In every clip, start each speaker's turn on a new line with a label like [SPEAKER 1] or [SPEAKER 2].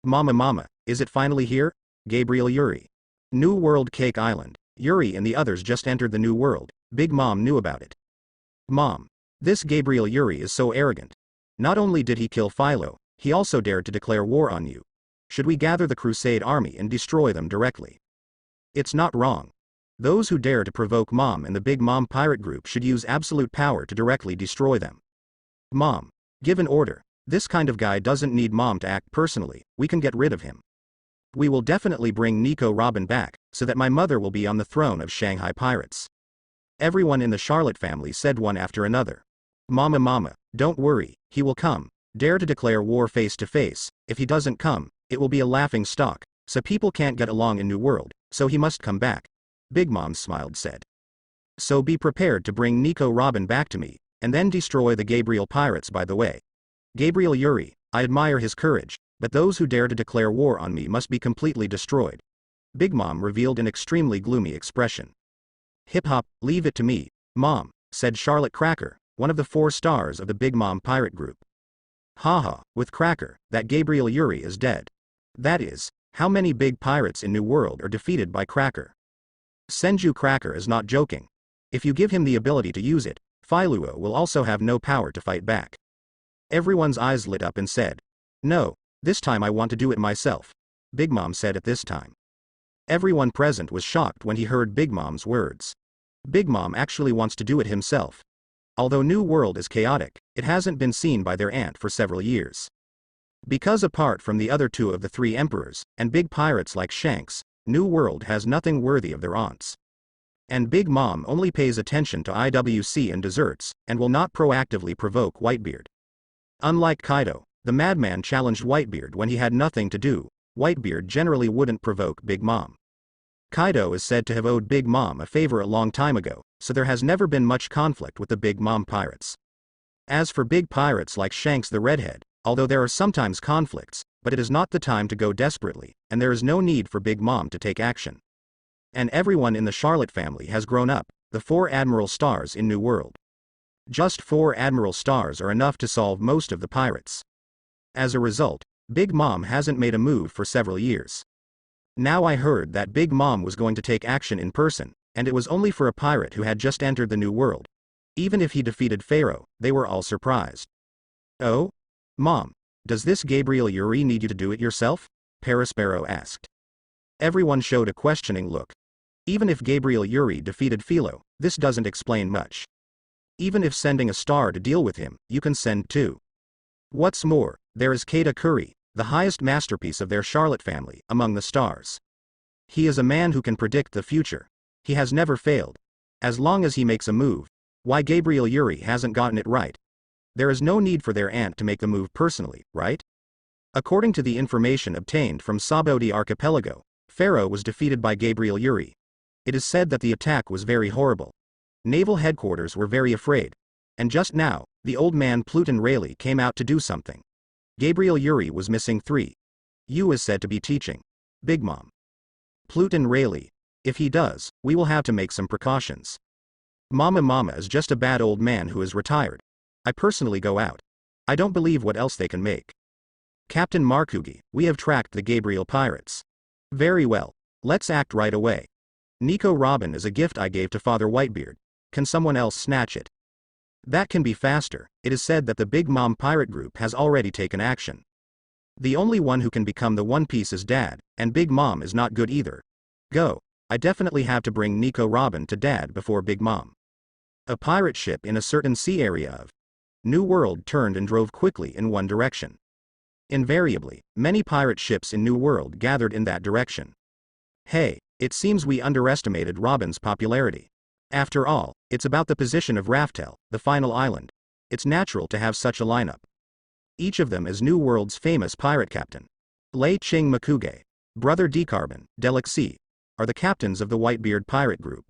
[SPEAKER 1] Mama, is it finally here? Gabriel Yuri. New World Cake Island. Yuri and the others just entered the New World. Big Mom knew about it. Mom. This Gabriel Yuri is so arrogant. Not only did he kill Philo, he also dared to declare war on you. Should we gather the Crusade army and destroy them directly? It's not wrong. Those who dare to provoke Mom and the Big Mom pirate group should use absolute power to directly destroy them. Mom. Give an order. This kind of guy doesn't need Mom to act personally, we can get rid of him. We will definitely bring Nico Robin back, so that my mother will be on the throne of Shanghai Pirates. Everyone in the Charlotte family said one after another. Mama, don't worry, he will come. Dare to declare war face to face. If he doesn't come, it will be a laughing stock, so people can't get along in New World, so he must come back. Big Mom smiled said. So be prepared to bring Nico Robin back to me, and then destroy the Gabriel Pirates by the way. Gabriel Yuri, I admire his courage, but those who dare to declare war on me must be completely destroyed. Big Mom revealed an extremely gloomy expression. Hip hop, leave it to me, Mom, said Charlotte Cracker, one of the 4 stars of the Big Mom pirate group. Haha, with Cracker, that Gabriel Yuri is dead. That is, how many big pirates in New World are defeated by Cracker? Senju Cracker is not joking. If you give him the ability to use it, Philo will also have no power to fight back. Everyone's eyes lit up and said, no, this time I want to do it myself. Big Mom said at this time. Everyone present was shocked when he heard Big Mom's words. Big Mom actually wants to do it himself. Although New World is chaotic, it hasn't been seen by their aunt for several years. Because apart from the other 2 of the 3 emperors, and big pirates like Shanks, New World has nothing worthy of their aunts. And Big Mom only pays attention to IWC and desserts, and will not proactively provoke Whitebeard. Unlike Kaido, the madman challenged Whitebeard when he had nothing to do. Whitebeard generally wouldn't provoke Big Mom. Kaido is said to have owed Big Mom a favor a long time ago, so there has never been much conflict with the Big Mom pirates. As for big pirates like Shanks the Redhead, although there are sometimes conflicts, but it is not the time to go desperately, and there is no need for Big Mom to take action. And everyone in the Charlotte family has grown up, the 4 Admiral stars in New World. Just 4 Admiral stars are enough to solve most of the pirates. As a result, Big Mom hasn't made a move for several years. Now I heard that Big Mom was going to take action in person, and it was only for a pirate who had just entered the New World. Even if he defeated Pharaoh, they were all surprised. Oh? Mom, does this Gabriel Yuri need you to do it yourself? Perispero asked. Everyone showed a questioning look. Even if Gabriel Yuri defeated Philo, this doesn't explain much. Even if sending a star to deal with him, you can send 2. What's more, there is Keita Curry, the highest masterpiece of their Charlotte family, among the stars. He is a man who can predict the future. He has never failed. As long as he makes a move, why Gabriel Yuri hasn't gotten it right? There is no need for their aunt to make the move personally, right? According to the information obtained from Sabodi Archipelago, Pharaoh was defeated by Gabriel Yuri. It is said that the attack was very horrible. Naval headquarters were very afraid. And just now, the old man Pluton Rayleigh came out to do something. Gabriel Yuri was missing 3. Yu is said to be teaching Big Mom. Pluton Rayleigh. If he does, we will have to make some precautions. Mama is just a bad old man who is retired. I personally go out. I don't believe what else they can make. Captain Markugi, we have tracked the Gabriel pirates. Very well. Let's act right away. Nico Robin is a gift I gave to Father Whitebeard. Can someone else snatch it? That can be faster. It is said that the Big Mom pirate group has already taken action. The only one who can become the One Piece is Dad, and Big Mom is not good either. Go. I definitely have to bring Nico Robin to Dad before Big Mom. A pirate ship in a certain sea area of New World turned and drove quickly in one direction. Invariably, many pirate ships in New World gathered in that direction. Hey, it seems we underestimated Robin's popularity. After all, it's about the position of Raftel, the final island. It's natural to have such a lineup. Each of them is New World's famous pirate captain. Lei Ching Makuge, Brother Decarbon, Delixi, are the captains of the Whitebeard pirate group.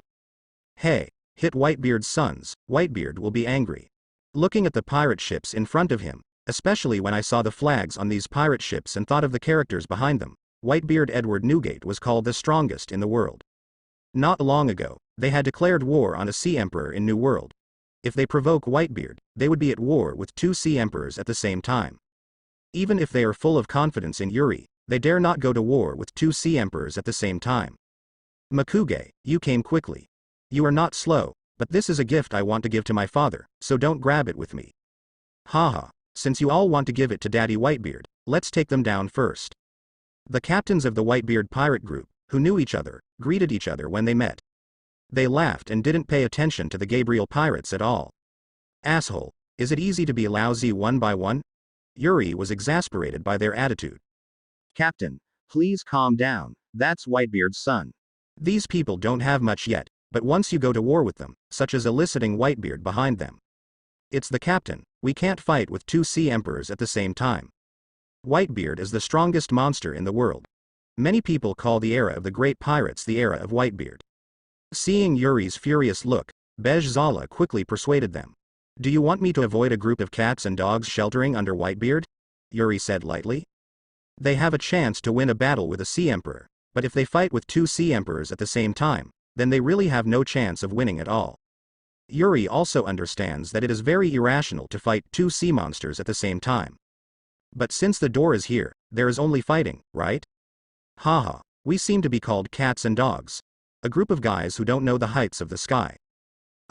[SPEAKER 1] Hey, hit Whitebeard's sons, Whitebeard will be angry. Looking at the pirate ships in front of him, especially when I saw the flags on these pirate ships and thought of the characters behind them, Whitebeard Edward Newgate was called the strongest in the world. Not long ago, they had declared war on a sea emperor in New World. If they provoke Whitebeard, they would be at war with 2 sea emperors at the same time. Even if they are full of confidence in Yuri, They dare not go to war with two sea emperors at the same time. Makuge, you came quickly. You are not slow, but this is a gift I want to give to my father, so don't grab it with me. Haha, since you all want to give it to Daddy Whitebeard, let's take them down first. The captains of the Whitebeard pirate group, who knew each other, greeted each other when they met. They laughed and didn't pay attention to the Gabriel pirates at all. Asshole, is it easy to be lousy one by one? Yuri was exasperated by their attitude. Captain, please calm down, that's Whitebeard's son. These people don't have much yet, but once you go to war with them, such as eliciting Whitebeard behind them. It's the captain, we can't fight with two sea emperors at the same time. Whitebeard is the strongest monster in the world. Many people call the era of the great pirates the era of Whitebeard. Seeing Yuri's furious look, Bezala quickly persuaded them. Do you want me to avoid a group of cats and dogs sheltering under Whitebeard? Yuri said lightly. They have a chance to win a battle with a sea emperor, but if they fight with two sea emperors at the same time, then they really have no chance of winning at all. Yuri also understands that it is very irrational to fight two sea monsters at the same time. But since the door is here, there is only fighting, right? Haha, we seem to be called cats and dogs. A group of guys who don't know the heights of the sky.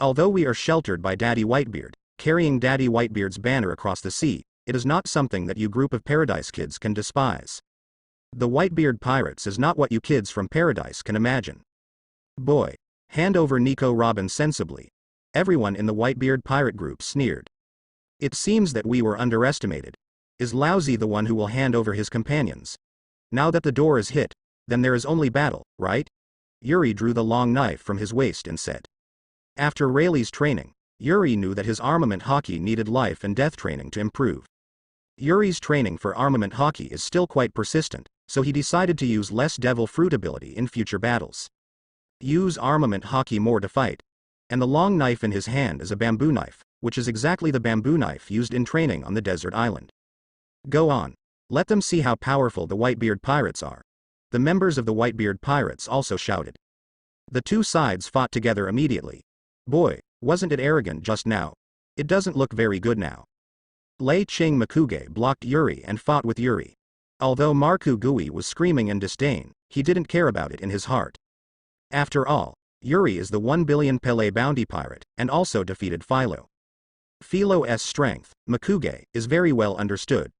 [SPEAKER 1] Although we are sheltered by Daddy Whitebeard, carrying Daddy Whitebeard's banner across the sea, it is not something that you group of Paradise kids can despise. The Whitebeard pirates is not what you kids from Paradise can imagine. Boy, hand over Nico Robin sensibly. Everyone in the Whitebeard pirate group sneered. It seems that we were underestimated. Is Lousy the one who will hand over his companions? Now that the door is hit, then there is only battle, right? Yuri drew the long knife from his waist and said. After Rayleigh's training, Yuri knew that his armament hockey needed life and death training to improve. Yuri's training for armament hockey is still quite persistent, so he decided to use less devil fruit ability in future battles. Use armament hockey more to fight. And the long knife in his hand is a bamboo knife, which is exactly the bamboo knife used in training on the desert island. Go on. Let them see how powerful the Whitebeard pirates are. The members of the Whitebeard pirates also shouted. The two sides fought together immediately. Boy, wasn't it arrogant just now? It doesn't look very good now. Lei Ching Makuge blocked Yuri and fought with Yuri. Although Marku Gui was screaming in disdain, he didn't care about it in his heart. After all, Yuri is the 1 billion Pele bounty pirate, and also defeated Philo. Philo's strength, Makuge, is very well understood.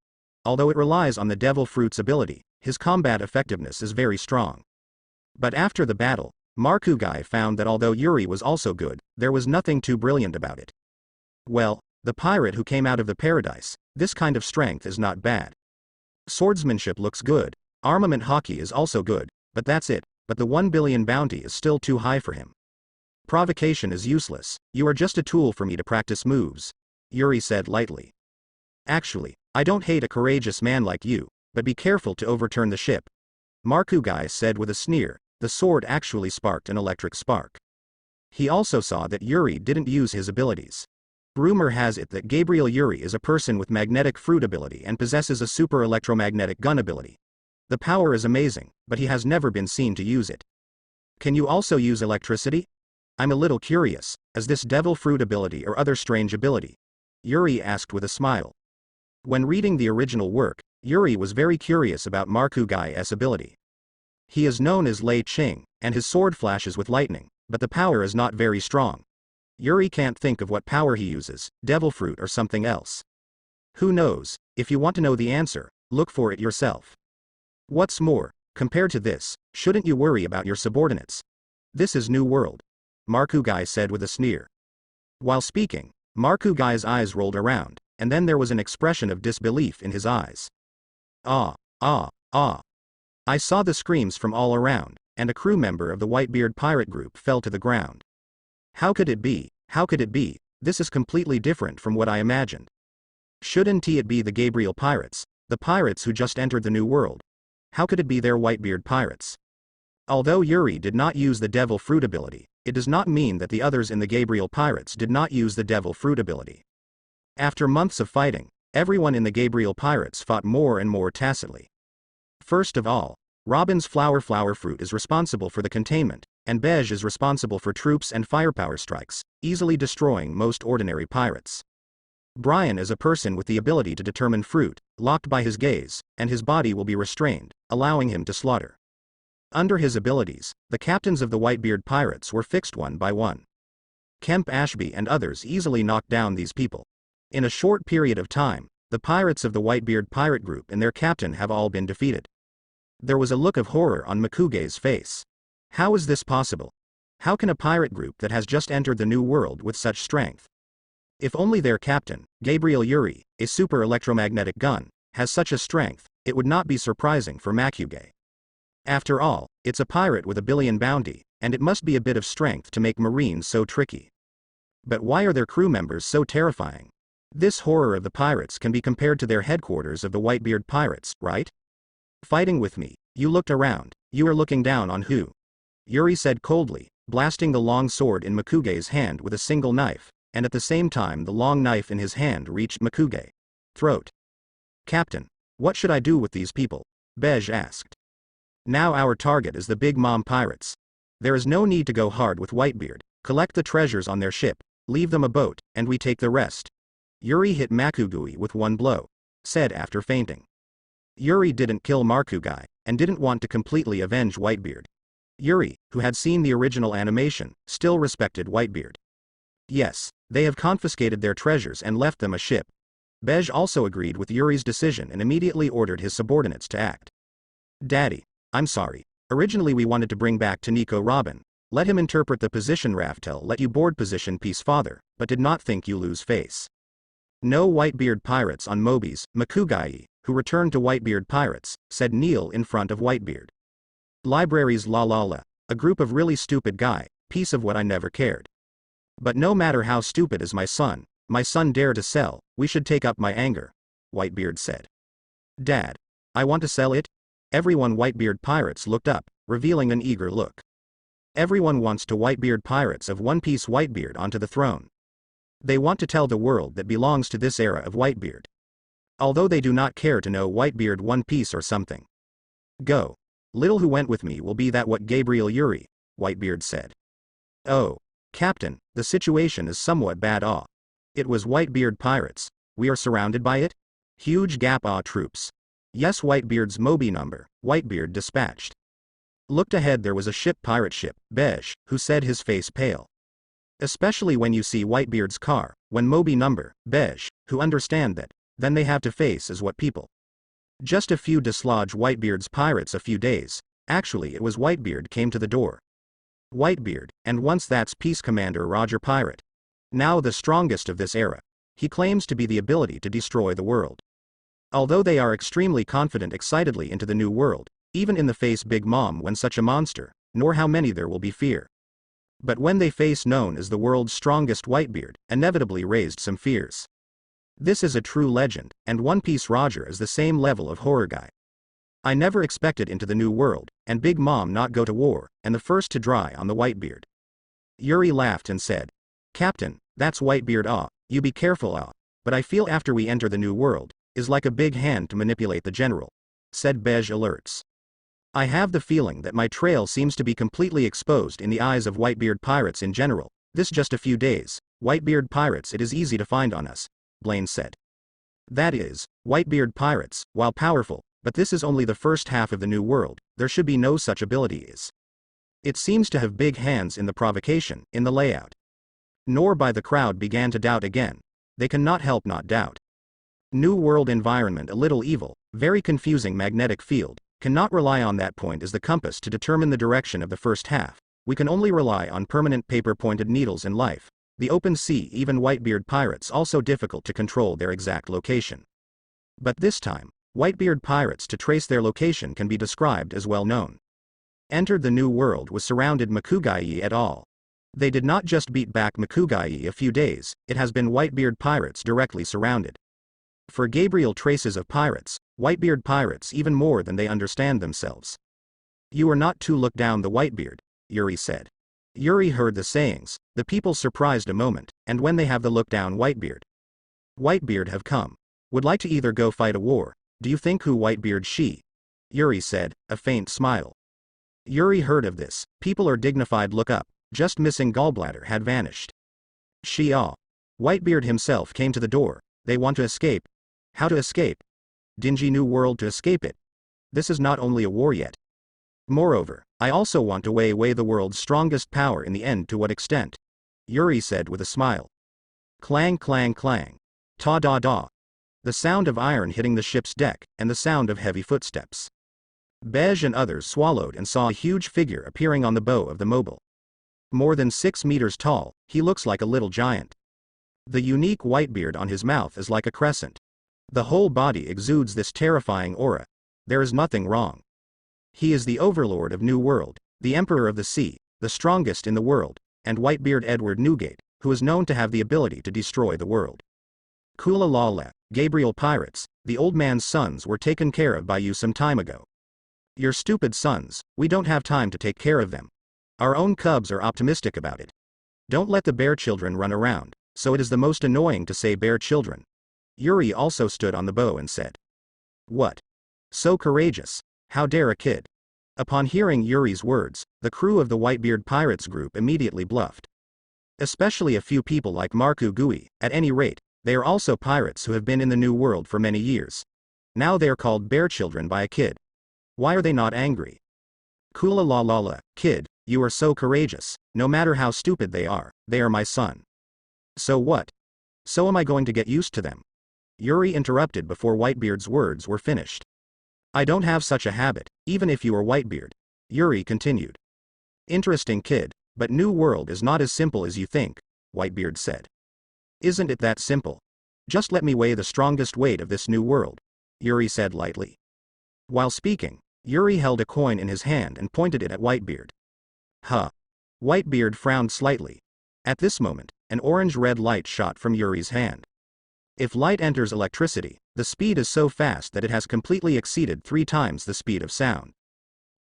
[SPEAKER 1] Although it relies on the devil fruit's ability, his combat effectiveness is very strong. But after the battle, Markugai found that although Yuri was also good, there was nothing too brilliant about it. Well, the pirate who came out of the Paradise, this kind of strength is not bad. Swordsmanship looks good, armament hockey is also good, but that's it, but the 1 billion bounty is still too high for him. Provocation is useless, you are just a tool for me to practice moves, Yuri said lightly. Actually, I don't hate a courageous man like you, but be careful to overturn the ship. Markugai said with a sneer, the sword actually sparked an electric spark. He also saw that Yuri didn't use his abilities. Rumor has it that Gabriel Yuri is a person with magnetic fruit ability and possesses a super electromagnetic gun ability. The power is amazing, but he has never been seen to use it. Can you also use electricity? I'm a little curious, as this devil fruit ability or other strange ability? Yuri asked with a smile. When reading the original work, Yuri was very curious about Markugai's ability. He is known as Lei Ching, and his sword flashes with lightning, but the power is not very strong. Yuri can't think of what power he uses, devil fruit or something else. Who knows? If you want to know the answer, look for it yourself. What's more, compared to this, shouldn't you worry about your subordinates? This is New World, Markugai said with a sneer. While speaking, Markugai's eyes rolled around, and then there was an expression of disbelief in his eyes. Ah. I saw the screams from all around, and a crew member of the Whitebeard pirate group fell to the ground. How could it be? How could it be? This is completely different from what I imagined. Shouldn't it be the Gabriel pirates, the pirates who just entered the New World? How could it be their Whitebeard pirates? Although Yuri did not use the devil fruit ability, it does not mean that the others in the Gabriel pirates did not use the devil fruit ability. After months of fighting, everyone in the Gabriel pirates fought more and more tacitly. First of all, Robin's flower fruit is responsible for the containment, and Bej is responsible for troops and firepower strikes, easily destroying most ordinary pirates. Brian is a person with the ability to determine fruit, locked by his gaze, and his body will be restrained, allowing him to slaughter. Under his abilities, the captains of the Whitebeard pirates were fixed one by one. Kemp Ashby and others easily knocked down these people. In a short period of time, the pirates of the Whitebeard pirate group and their captain have all been defeated. There was a look of horror on Makuge's face. How is this possible? How can a pirate group that has just entered the New World with such strength? If only their captain, Gabriel Yuri, a super electromagnetic gun, has such a strength, it would not be surprising for Makuge. After all, it's a pirate with a billion bounty, and it must be a bit of strength to make Marines so tricky. But why are their crew members so terrifying? This horror of the pirates can be compared to their headquarters of the Whitebeard pirates, right? Fighting with me, you looked around, you are looking down on who? Yuri said coldly, blasting the long sword in Makuge's hand with a single knife, and at the same time the long knife in his hand reached Makuge's throat. Captain, what should I do with these people? Bej asked. Now our target is the Big Mom pirates. There is no need to go hard with Whitebeard, collect the treasures on their ship, leave them a boat, and we take the rest. Yuri hit Makuge with one blow, said after fainting. Yuri didn't kill Makuge, and didn't want to completely avenge Whitebeard. Yuri, who had seen the original animation, still respected Whitebeard. Yes, they have confiscated their treasures and left them a ship. Bej also agreed with Yuri's decision and immediately ordered his subordinates to act. Daddy, I'm sorry. Originally we wanted to bring back Taniko Robin. Let him interpret the position Raftel let you board position piece father, but did not think you lose face. No Whitebeard pirates on Mobi's, Makuge, who returned to Whitebeard pirates, said Neil in front of Whitebeard. Libraries la la la, a group of really stupid guy, piece of what I never cared. But no matter how stupid is my son dare to sell, we should take up my anger, Whitebeard said. Dad, I want to sell it? Everyone Whitebeard pirates looked up, revealing an eager look. Everyone wants to Whitebeard pirates of One Piece Whitebeard onto the throne. They want to tell the world that belongs to this era of Whitebeard. Although they do not care to know Whitebeard One Piece or something. Go. Little who went with me will be that what Gabriel Yuri, Whitebeard said. Oh, Captain, the situation is somewhat bad. It was Whitebeard pirates. We are surrounded by it? Huge gap. Troops. Yes, Whitebeard's Moby number, Whitebeard dispatched. Looked ahead, there was a pirate ship, Bej, who said, his face pale. Especially when you see Whitebeard's car, when Moby number, Bej, who understand that, then they have to face as what people. Just a few dislodge Whitebeard's pirates a few days, actually it was Whitebeard came to the door. Whitebeard, and once that's Peace Commander Roger Pirate. Now the strongest of this era. He claims to be the ability to destroy the world. Although they are extremely confident excitedly into the new world, even in the face Big Mom when such a monster, nor how many there will be fear. But when they face known as the world's strongest Whitebeard, inevitably raised some fears. This is a true legend, and One Piece Roger is the same level of horror guy. I never expected into the new world, and Big Mom not go to war, and the first to dry on the Whitebeard. Yuri laughed and said, Captain, that's Whitebeard. You be careful. But I feel after we enter the new world, is like a big hand to manipulate the general, said Bej alerts. I have the feeling that my trail seems to be completely exposed in the eyes of Whitebeard pirates in general. This just a few days, Whitebeard pirates it is easy to find on us, Blaine said. That is, Whitebeard pirates, while powerful, but this is only the first half of the new world, there should be no such abilities. It seems to have big hands in the provocation, in the layout. Nor by the crowd began to doubt again. They cannot help not doubt. New world environment a little evil, very confusing magnetic field, cannot rely on that point as the compass to determine the direction of the first half. We can only rely on permanent paper-pointed needles in life. The open sea, even Whitebeard pirates also difficult to control their exact location. But this time, Whitebeard pirates to trace their location can be described as well known. Entered the new world was surrounded Makuge et al. They did not just beat back Makuge a few days, it has been Whitebeard pirates directly surrounded. For Gabriel traces of pirates, Whitebeard pirates even more than they understand themselves. You are not to look down the Whitebeard, Yuri said. Yuri heard the sayings, the people surprised a moment, and when they have the look down Whitebeard. Whitebeard have come. Would like to either go fight a war, do you think who Whitebeard she? Yuri said, a faint smile. Yuri heard of this, people are dignified look up, just missing gallbladder had vanished. She Whitebeard himself came to the door. They want to escape. How to escape? Dingy new world to escape it. This is not only a war yet. Moreover, I also want to weigh away the world's strongest power in the end. To what extent? Yuri said with a smile. Clang clang clang. Ta-da-da. The sound of iron hitting the ship's deck, and the sound of heavy footsteps. Beige and others swallowed and saw a huge figure appearing on the bow of the mobile. More than 6 meters tall, he looks like a little giant. The unique white beard on his mouth is like a crescent. The whole body exudes this terrifying aura. There is nothing wrong. He is the overlord of New World, the emperor of the sea, the strongest in the world, and Whitebeard Edward Newgate, who is known to have the ability to destroy the world. Kula Lala, Gabriel Pirates, the old man's sons were taken care of by you some time ago. Your stupid sons, we don't have time to take care of them. Our own cubs are optimistic about it. Don't let the bear children run around, so it is the most annoying to say bear children. Yuri also stood on the bow and said. What? So courageous. How dare a kid? Upon hearing Yuri's words, the crew of the Whitebeard Pirates group immediately bluffed. Especially a few people like Marku Gui, at any rate, they are also pirates who have been in the New World for many years. Now they are called bear children by a kid. Why are they not angry? Kula la la la, kid, you are so courageous, no matter how stupid they are my son. So what? So am I going to get used to them? Yuri interrupted before Whitebeard's words were finished. I don't have such a habit, even if you are Whitebeard. Yuri continued. Interesting kid, but New World is not as simple as you think, Whitebeard said. Isn't it that simple? Just let me weigh the strongest weight of this New World, Yuri said lightly. While speaking, Yuri held a coin in his hand and pointed it at Whitebeard. Huh. Whitebeard frowned slightly. At this moment, an orange-red light shot from Yuri's hand. If light enters electricity, the speed is so fast that it has completely exceeded 3 times the speed of sound.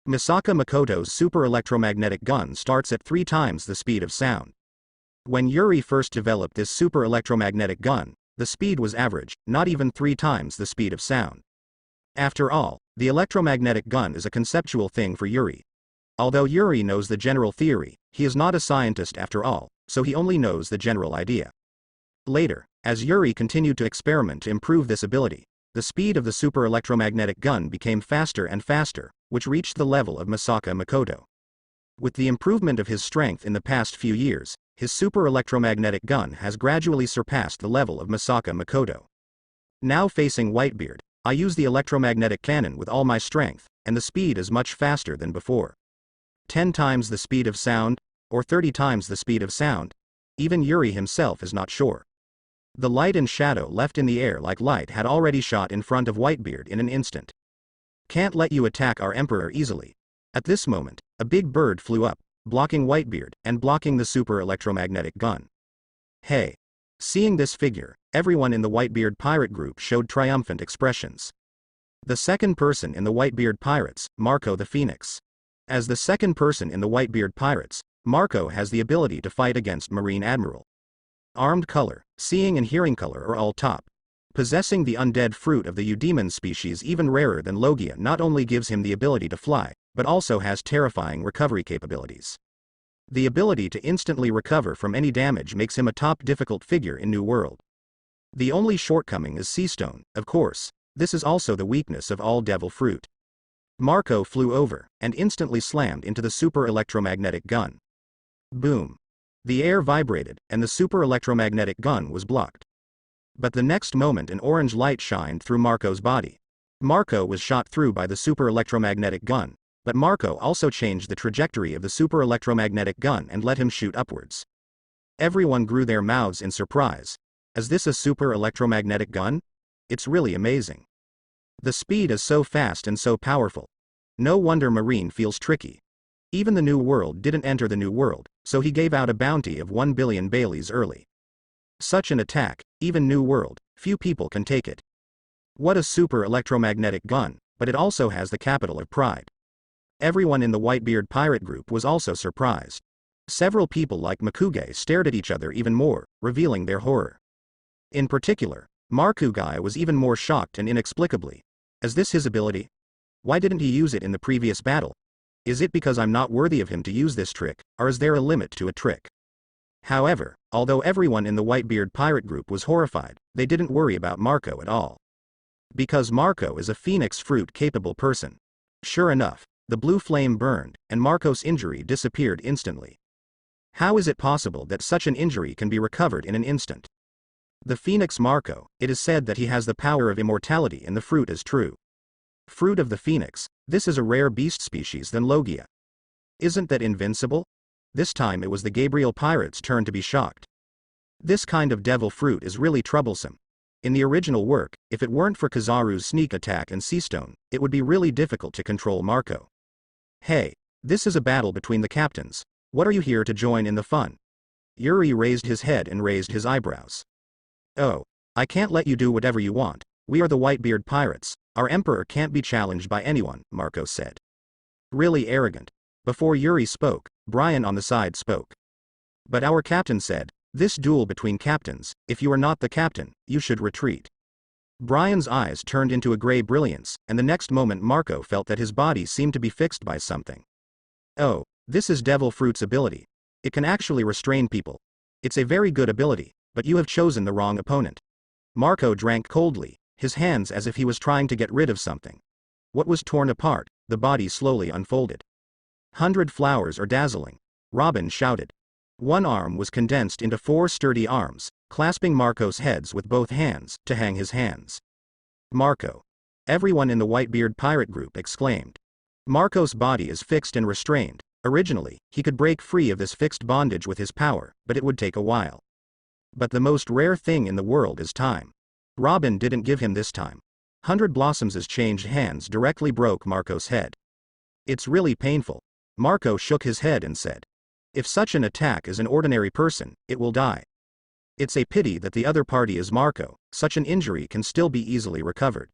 [SPEAKER 1] Misaka Makoto's super electromagnetic gun starts at 3 times the speed of sound. When Yuri first developed this super electromagnetic gun, the speed was average, not even 3 times the speed of sound. After all, the electromagnetic gun is a conceptual thing for Yuri. Although Yuri knows the general theory, he is not a scientist after all, so he only knows the general idea. Later, as Yuri continued to experiment to improve this ability, the speed of the super electromagnetic gun became faster and faster, which reached the level of Misaka Makoto. With the improvement of his strength in the past few years, his super electromagnetic gun has gradually surpassed the level of Misaka Makoto. Now facing Whitebeard, I use the electromagnetic cannon with all my strength, and the speed is much faster than before. 10 times the speed of sound, or 30 times the speed of sound? Even Yuri himself is not sure. The light and shadow left in the air like light had already shot in front of Whitebeard in an instant. Can't let you attack our emperor easily. At this moment, a big bird flew up, blocking Whitebeard and blocking the super electromagnetic gun. Hey! Seeing this figure, everyone in the Whitebeard pirate group showed triumphant expressions. The second person in the Whitebeard pirates, Marco the Phoenix. As the second person in the Whitebeard pirates, Marco has the ability to fight against Marine Admiral. Armed color, seeing and hearing color are all top. Possessing the undead fruit of the Eudemon species even rarer than Logia not only gives him the ability to fly, but also has terrifying recovery capabilities. The ability to instantly recover from any damage makes him a top difficult figure in New World. The only shortcoming is Seastone, of course. This is also the weakness of all devil fruit. Marco flew over, and instantly slammed into the super electromagnetic gun. Boom. The air vibrated, and the super electromagnetic gun was blocked. But the next moment an orange light shined through Marco's body. Marco was shot through by the super electromagnetic gun, but Marco also changed the trajectory of the super electromagnetic gun and let him shoot upwards. Everyone grew their mouths in surprise. Is this a super electromagnetic gun? It's really amazing. The speed is so fast and so powerful. No wonder Marine feels tricky. Even the New World didn't enter the New World, so he gave out a bounty of 1 billion Baileys early. Such an attack, even New World, few people can take it. What a super electromagnetic gun, but it also has the capital of pride. Everyone in the Whitebeard pirate group was also surprised. Several people like Makuge stared at each other even more, revealing their horror. In particular, Markugai was even more shocked and inexplicably. Is this his ability? Why didn't he use it in the previous battle? Is it because I'm not worthy of him to use this trick, or is there a limit to a trick? However, although everyone in the Whitebeard pirate group was horrified, they didn't worry about Marco at all. Because Marco is a phoenix fruit-capable person. Sure enough, the blue flame burned, and Marco's injury disappeared instantly. How is it possible that such an injury can be recovered in an instant? The phoenix Marco, it is said that he has the power of immortality and the fruit is true. Fruit of the phoenix, this is a rare beast species than Logia. Isn't that invincible? This time it was the Gabriel pirates' turn to be shocked. This kind of devil fruit is really troublesome. In the original work, if it weren't for Kizaru's sneak attack and Seastone, it would be really difficult to control Marco. Hey, this is a battle between the captains. What are you here to join in the fun? Yuri raised his head and raised his eyebrows. Oh, I can't let you do whatever you want. We are the Whitebeard pirates. Our emperor can't be challenged by anyone, Marco said. Really arrogant. Before Yuri spoke, Brian on the side spoke. But our captain said, this duel between captains, if you are not the captain, you should retreat. Brian's eyes turned into a gray brilliance, and the next moment Marco felt that his body seemed to be fixed by something. Oh, this is Devil Fruit's ability. It can actually restrain people. It's a very good ability, but you have chosen the wrong opponent. Marco drank coldly, his hands as if he was trying to get rid of something. What was torn apart, the body slowly unfolded. 100 flowers are dazzling. Robin shouted. One arm was condensed into 4 sturdy arms, clasping Marco's heads with both hands, to hang his hands. Marco. Everyone in the Whitebeard pirate group exclaimed. Marco's body is fixed and restrained. Originally, he could break free of this fixed bondage with his power, but it would take a while. But the most rare thing in the world is time. Robin didn't give him this time. 100 Blossoms' changed hands directly broke Marco's head. It's really painful. Marco shook his head and said. If such an attack is an ordinary person, it will die. It's a pity that the other party is Marco, such an injury can still be easily recovered.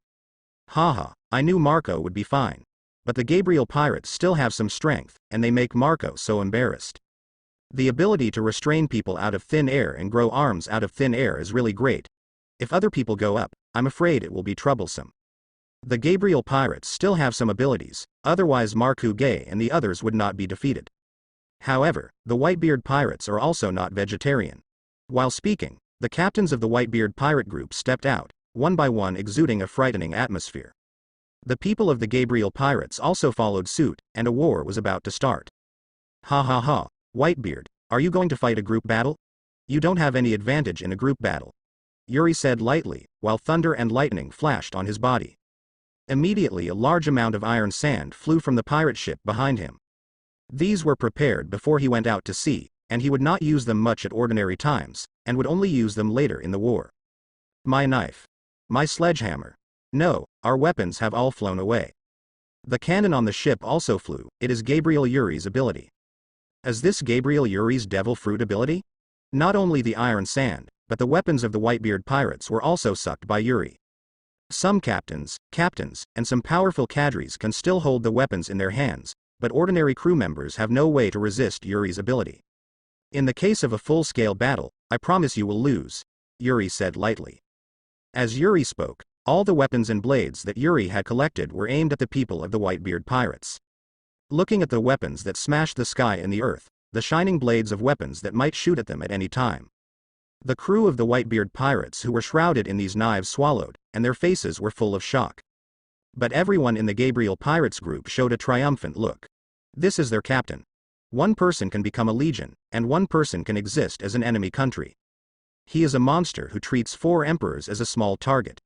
[SPEAKER 1] Haha, I knew Marco would be fine. But the Gabriel pirates still have some strength, and they make Marco so embarrassed. The ability to restrain people out of thin air and grow arms out of thin air is really great. If other people go up, I'm afraid it will be troublesome. The Gabriel pirates still have some abilities, otherwise Marco Gay and the others would not be defeated. However, the Whitebeard pirates are also not vegetarian. While speaking, the captains of the Whitebeard pirate group stepped out, one by one exuding a frightening atmosphere. The people of the Gabriel pirates also followed suit, and a war was about to start. Ha ha ha, Whitebeard, are you going to fight a group battle? You don't have any advantage in a group battle. Yuri said lightly, while thunder and lightning flashed on his body. Immediately a large amount of iron sand flew from the pirate ship behind him. These were prepared before he went out to sea, and he would not use them much at ordinary times, and would only use them later in the war. My knife. My sledgehammer. No, our weapons have all flown away. The cannon on the ship also flew, it is Gabriel Yuri's ability. Is this Gabriel Yuri's devil fruit ability? Not only the iron sand, but the weapons of the Whitebeard pirates were also sucked by Yuri. Some captains, and some powerful cadres can still hold the weapons in their hands, but ordinary crew members have no way to resist Yuri's ability. In the case of a full-scale battle, I promise you will lose, Yuri said lightly. As Yuri spoke, all the weapons and blades that Yuri had collected were aimed at the people of the Whitebeard pirates. Looking at the weapons that smashed the sky and the earth, the shining blades of weapons that might shoot at them at any time. The crew of the Whitebeard pirates who were shrouded in these knives swallowed, and their faces were full of shock. But everyone in the Gabriel pirates group showed a triumphant look. This is their captain. One person can become a legion, and one person can exist as an enemy country. He is a monster who treats 4 emperors as a small target.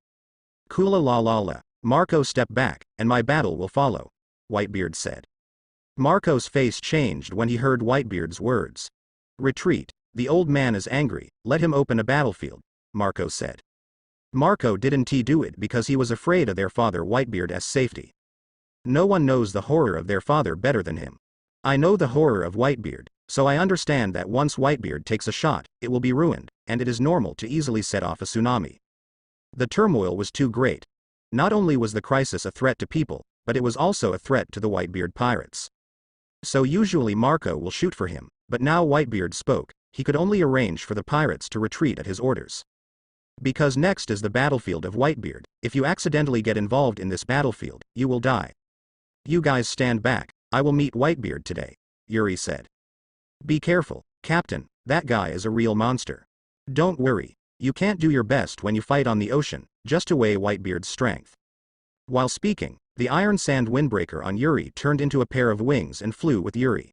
[SPEAKER 1] Kula la la la, Marco step back, and my battle will follow, Whitebeard said. Marco's face changed when he heard Whitebeard's words. Retreat, the old man is angry, let him open a battlefield, Marco said. Marco didn't do it because he was afraid of their father Whitebeard's safety. No one knows the horror of their father better than him. I know the horror of Whitebeard, so I understand that once Whitebeard takes a shot, it will be ruined, and it is normal to easily set off a tsunami. The turmoil was too great. Not only was the crisis a threat to people, but it was also a threat to the Whitebeard pirates. So usually Marco will shoot for him, but now Whitebeard spoke, he could only arrange for the pirates to retreat at his orders. Because next is the battlefield of Whitebeard, if you accidentally get involved in this battlefield, you will die. You guys stand back, I will meet Whitebeard today, Yuri said. Be careful, Captain, that guy is a real monster. Don't worry. You can't do your best when you fight on the ocean, just to weigh Whitebeard's strength. While speaking, the iron sand windbreaker on Yuri turned into a pair of wings and flew with Yuri.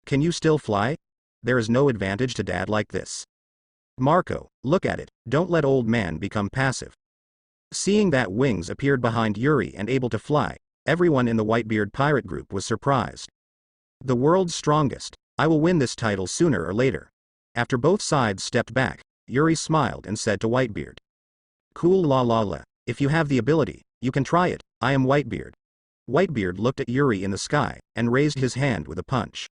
[SPEAKER 1] Can you still fly? There is no advantage to dad like this. Marco, look at it, don't let old man become passive. Seeing that wings appeared behind Yuri and able to fly, everyone in the Whitebeard pirate group was surprised. The world's strongest, I will win this title sooner or later. After both sides stepped back, Yuri smiled and said to Whitebeard. Cool la la la, if you have the ability, you can try it, I am Whitebeard. Whitebeard looked at Yuri in the sky, and raised his hand with a punch.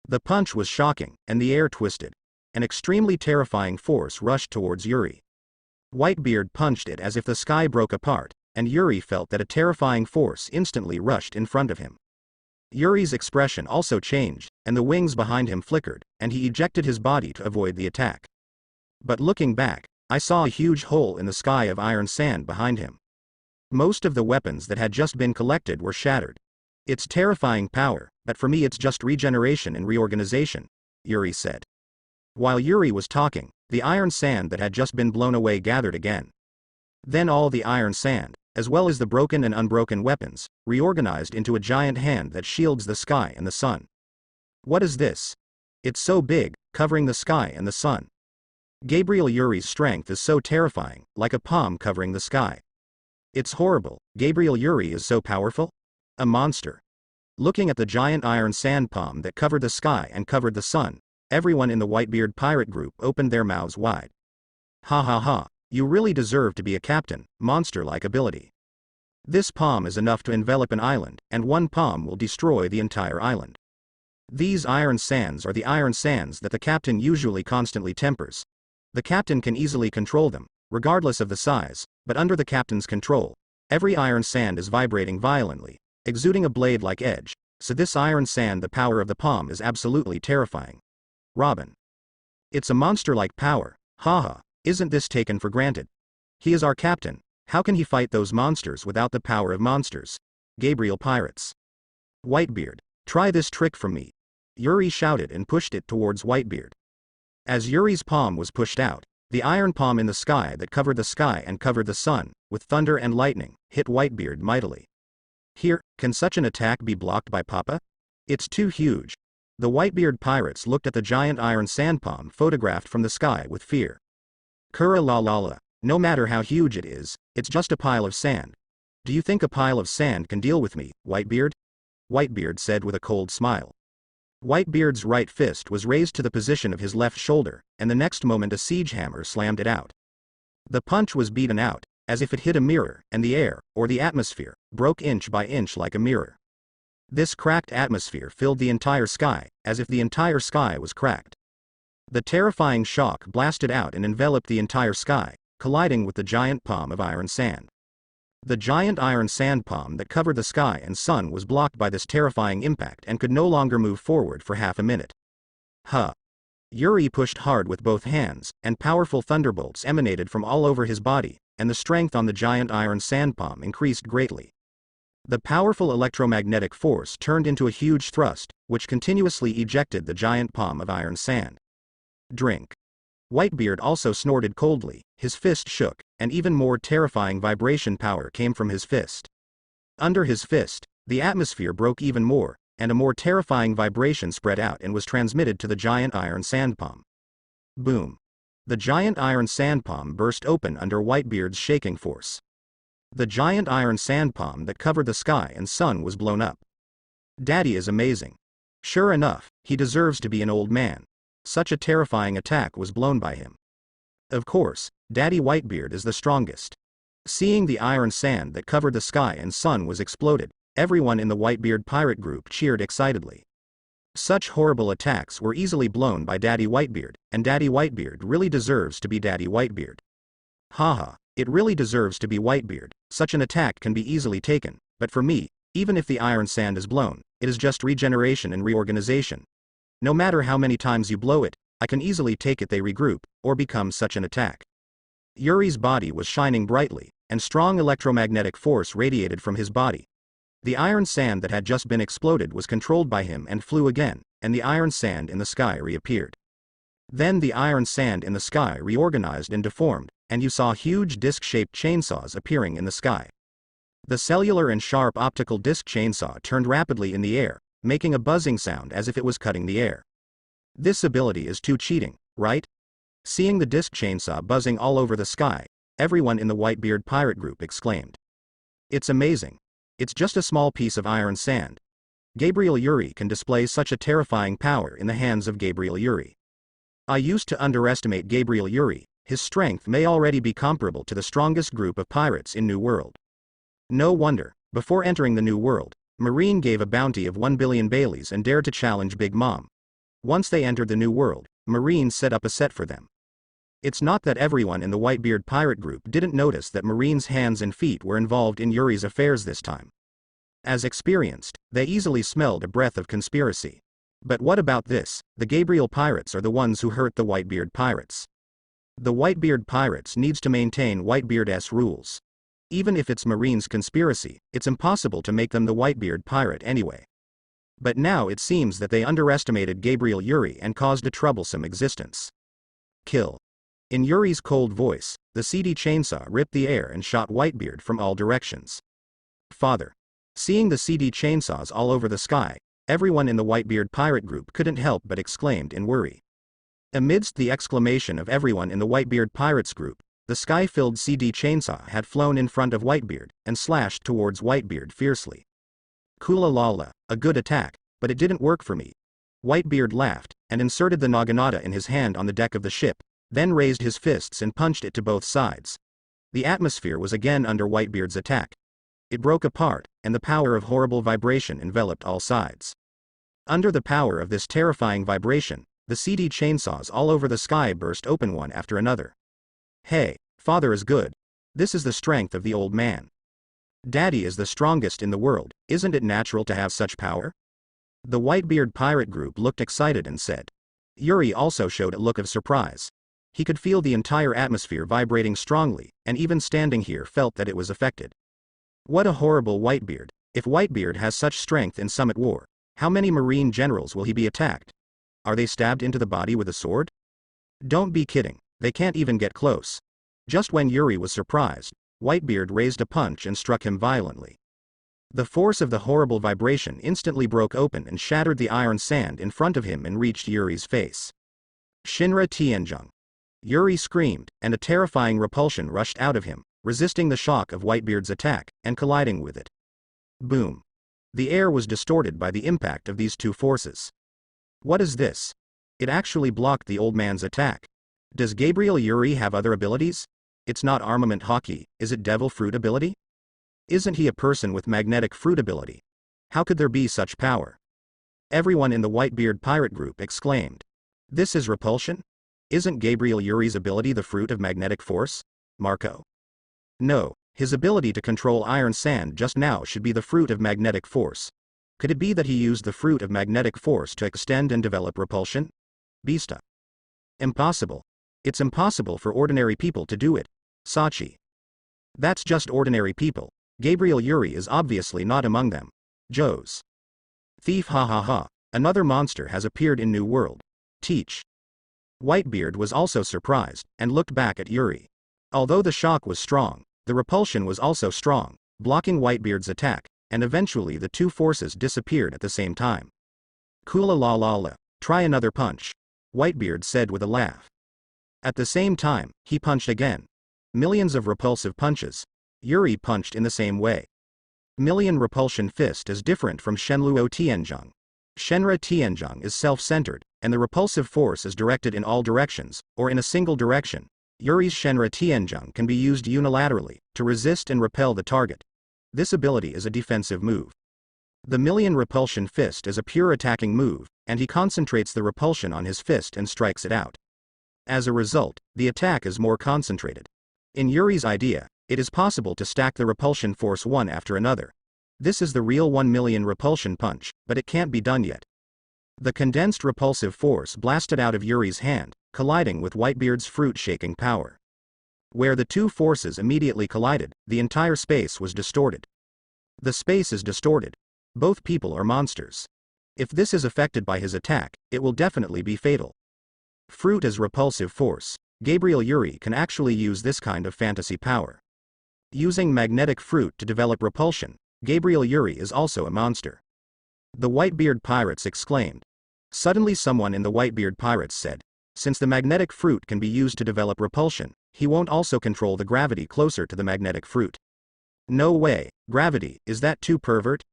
[SPEAKER 1] The punch was shocking, and the air twisted. An extremely terrifying force rushed towards Yuri. Whitebeard punched it as if the sky broke apart, and Yuri felt that a terrifying force instantly rushed in front of him. Yuri's expression also changed, and the wings behind him flickered, and he ejected his body to avoid the attack. But looking back, I saw a huge hole in the sky of iron sand behind him. Most of the weapons that had just been collected were shattered. It's terrifying power, but for me it's just regeneration and reorganization, Yuri said. While Yuri was talking, the iron sand that had just been blown away gathered again. Then all the iron sand, as well as the broken and unbroken weapons, reorganized into a giant hand that shields the sky and the sun. What is this? It's so big, covering the sky and the sun. Gabriel Yuri's strength is so terrifying, like a palm covering the sky. It's horrible, Gabriel Yuri is so powerful? A monster. Looking at the giant iron sand palm that covered the sky and covered the sun, everyone in the Whitebeard pirate group opened their mouths wide. Ha ha ha, you really deserve to be a captain, monster-like ability. This palm is enough to envelop an island, and one palm will destroy the entire island. These iron sands are the iron sands that the captain usually constantly tempers. The captain can easily control them, regardless of the size, but under the captain's control, every iron sand is vibrating violently, exuding a blade-like edge, so this iron sand, the power of the palm, is absolutely terrifying. Robin. It's a monster-like power, haha, isn't this taken for granted? He is our captain, how can he fight those monsters without the power of monsters? Gabriel Pirates. Whitebeard, try this trick from me. Yuri shouted and pushed it towards Whitebeard. As Yuri's palm was pushed out, the iron palm in the sky that covered the sky and covered the sun, with thunder and lightning, hit Whitebeard mightily. Here, can such an attack be blocked by Papa? It's too huge. The Whitebeard pirates looked at the giant iron sand palm photographed from the sky with fear. Kura la la la, no matter how huge it is, it's just a pile of sand. Do you think a pile of sand can deal with me, Whitebeard? Whitebeard said with a cold smile. Whitebeard's right fist was raised to the position of his left shoulder, and the next moment a siege hammer slammed it out. The punch was beaten out, as if it hit a mirror, and the air, or the atmosphere, broke inch by inch like a mirror. This cracked atmosphere filled the entire sky, as if the entire sky was cracked. The terrifying shock blasted out and enveloped the entire sky, colliding with the giant palm of iron sand. The giant iron sand palm that covered the sky and sun was blocked by this terrifying impact and could no longer move forward for half a minute. Huh. Yuri pushed hard with both hands, and powerful thunderbolts emanated from all over his body, and the strength on the giant iron sand palm increased greatly. The powerful electromagnetic force turned into a huge thrust, which continuously ejected the giant palm of iron sand. Drink. Whitebeard also snorted coldly, his fist shook, and even more terrifying vibration power came from his fist. Under his fist, the atmosphere broke even more, and a more terrifying vibration spread out and was transmitted to the giant iron sand palm. Boom. The giant iron sand palm burst open under Whitebeard's shaking force. The giant iron sand palm that covered the sky and sun was blown up. Daddy is amazing. Sure enough, he deserves to be an old man. Such a terrifying attack was blown by him. Of course, Daddy Whitebeard is the strongest. Seeing the iron sand that covered the sky and sun was exploded, everyone in the Whitebeard pirate group cheered excitedly. Such horrible attacks were easily blown by Daddy Whitebeard, and Daddy Whitebeard really deserves to be Daddy Whitebeard. Haha, it really deserves to be Whitebeard. Such an attack can be easily taken, but for me, even if the iron sand is blown, it is just regeneration and reorganization. No matter how many times you blow it, I can easily take it. They regroup, or become such an attack. Yuri's body was shining brightly, and strong electromagnetic force radiated from his body. The iron sand that had just been exploded was controlled by him and flew again, and the iron sand in the sky reappeared. Then the iron sand in the sky reorganized and deformed, and you saw huge disc-shaped chainsaws appearing in the sky. The cellular and sharp optical disc chainsaw turned rapidly in the air, making a buzzing sound as if it was cutting the air. This ability is too cheating, right? Seeing the disc chainsaw buzzing all over the sky, everyone in the Whitebeard pirate group exclaimed. It's amazing. It's just a small piece of iron sand. Gabriel Yuri can display such a terrifying power in the hands of Gabriel Yuri. I used to underestimate Gabriel Yuri. His strength may already be comparable to the strongest group of pirates in New World. No wonder, before entering the New World, Marine gave a bounty of 1 billion Baileys and dared to challenge Big Mom. Once they entered the New World, Marine set up a set for them. It's not that everyone in the Whitebeard pirate group didn't notice that Marine's hands and feet were involved in Yuri's affairs this time. As experienced, they easily smelled a breath of conspiracy. But what about this? The Gabriel pirates are the ones who hurt the Whitebeard pirates. The Whitebeard pirates needs to maintain Whitebeard's rules. Even if it's Marine's conspiracy, it's impossible to make them the Whitebeard pirate anyway. But now it seems that they underestimated Gabriel Yuri and caused a troublesome existence. Kill. In Yuri's cold voice, the CD chainsaw ripped the air and shot Whitebeard from all directions. Father. Seeing the CD chainsaws all over the sky, everyone in the Whitebeard pirate group couldn't help but exclaimed in worry. Amidst the exclamation of everyone in the Whitebeard pirates group, the sky-filled CD chainsaw had flown in front of Whitebeard and slashed towards Whitebeard fiercely. Kula lala, a good attack, but it didn't work for me. Whitebeard laughed, and inserted the naginata in his hand on the deck of the ship, then raised his fists and punched it to both sides. The atmosphere was again under Whitebeard's attack. It broke apart, and the power of horrible vibration enveloped all sides. Under the power of this terrifying vibration, the CD chainsaws all over the sky burst open one after another. Hey, father is good. This is the strength of the old man. Daddy is the strongest in the world, isn't it natural to have such power? The Whitebeard pirate group looked excited and said. Yuri also showed a look of surprise. He could feel the entire atmosphere vibrating strongly, and even standing here felt that it was affected. What a horrible Whitebeard. If Whitebeard has such strength in Summit War, how many Marine generals will he be attacked? Are they stabbed into the body with a sword? Don't be kidding, they can't even get close. Just when Yuri was surprised, Whitebeard raised a punch and struck him violently. The force of the horrible vibration instantly broke open and shattered the iron sand in front of him and reached Yuri's face. Shinra Tianzheng. Yuri screamed, and a terrifying repulsion rushed out of him, resisting the shock of Whitebeard's attack, and colliding with it. Boom. The air was distorted by the impact of these two forces. What is this? It actually blocked the old man's attack. Does Gabriel Yuri have other abilities? It's not armament hockey, is it devil fruit ability? Isn't he a person with magnetic fruit ability? How could there be such power? Everyone in the Whitebeard pirate group exclaimed. This is repulsion? Isn't Gabriel Yuri's ability the fruit of magnetic force? Marco. No, his ability to control iron sand just now should be the fruit of magnetic force. Could it be that he used the fruit of magnetic force to extend and develop repulsion? Beasta. Impossible. It's impossible for ordinary people to do it. Sachi. That's just ordinary people. Gabriel Yuri is obviously not among them. Joes. Thief ha ha ha. Another monster has appeared in New World. Teach. Whitebeard was also surprised, and looked back at Yuri. Although the shock was strong, the repulsion was also strong, blocking Whitebeard's attack, and eventually the two forces disappeared at the same time. Kula la la la, try another punch. Whitebeard said with a laugh. At the same time, he punched again. Millions of repulsive punches. Yuri punched in the same way. Million repulsion fist is different from Shenluo Tianzheng. Shenra Tianzheng is self-centered, and the repulsive force is directed in all directions, or in a single direction. Yuri's Shenra Tianzheng can be used unilaterally, to resist and repel the target. This ability is a defensive move. The Million Repulsion Fist is a pure attacking move, and he concentrates the repulsion on his fist and strikes it out. As a result, the attack is more concentrated. In Yuri's idea, it is possible to stack the repulsion force one after another. This is the real 1 million repulsion punch, but it can't be done yet. The condensed repulsive force blasted out of Yuri's hand, colliding with Whitebeard's fruit-shaking power. Where the two forces immediately collided, the entire space was distorted. The space is distorted. Both people are monsters. If this is affected by his attack, it will definitely be fatal. Fruit as repulsive force. Gabriel Yuri can actually use this kind of fantasy power. Using magnetic fruit to develop repulsion, Gabriel Yuri is also a monster. The Whitebeard pirates exclaimed. Suddenly someone in the Whitebeard pirates said, since the magnetic fruit can be used to develop repulsion, he won't also control the gravity closer to the magnetic fruit. No way, gravity, is that too pervert?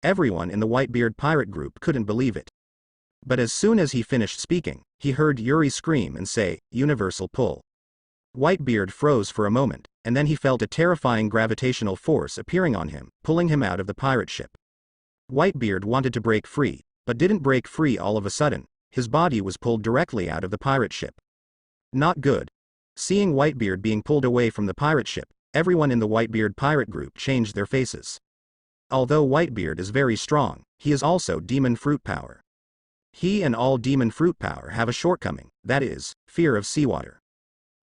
[SPEAKER 1] Everyone in the Whitebeard pirate group couldn't believe it. But as soon as he finished speaking, he heard Yuri scream and say, universal pull. Whitebeard froze for a moment, and then he felt a terrifying gravitational force appearing on him, pulling him out of the pirate ship. Whitebeard wanted to break free, but didn't break free all of a sudden. His body was pulled directly out of the pirate ship. Not good. Seeing Whitebeard being pulled away from the pirate ship, everyone in the Whitebeard pirate group changed their faces. Although Whitebeard is very strong, he is also demon fruit power. He and all demon fruit power have a shortcoming, that is, fear of seawater.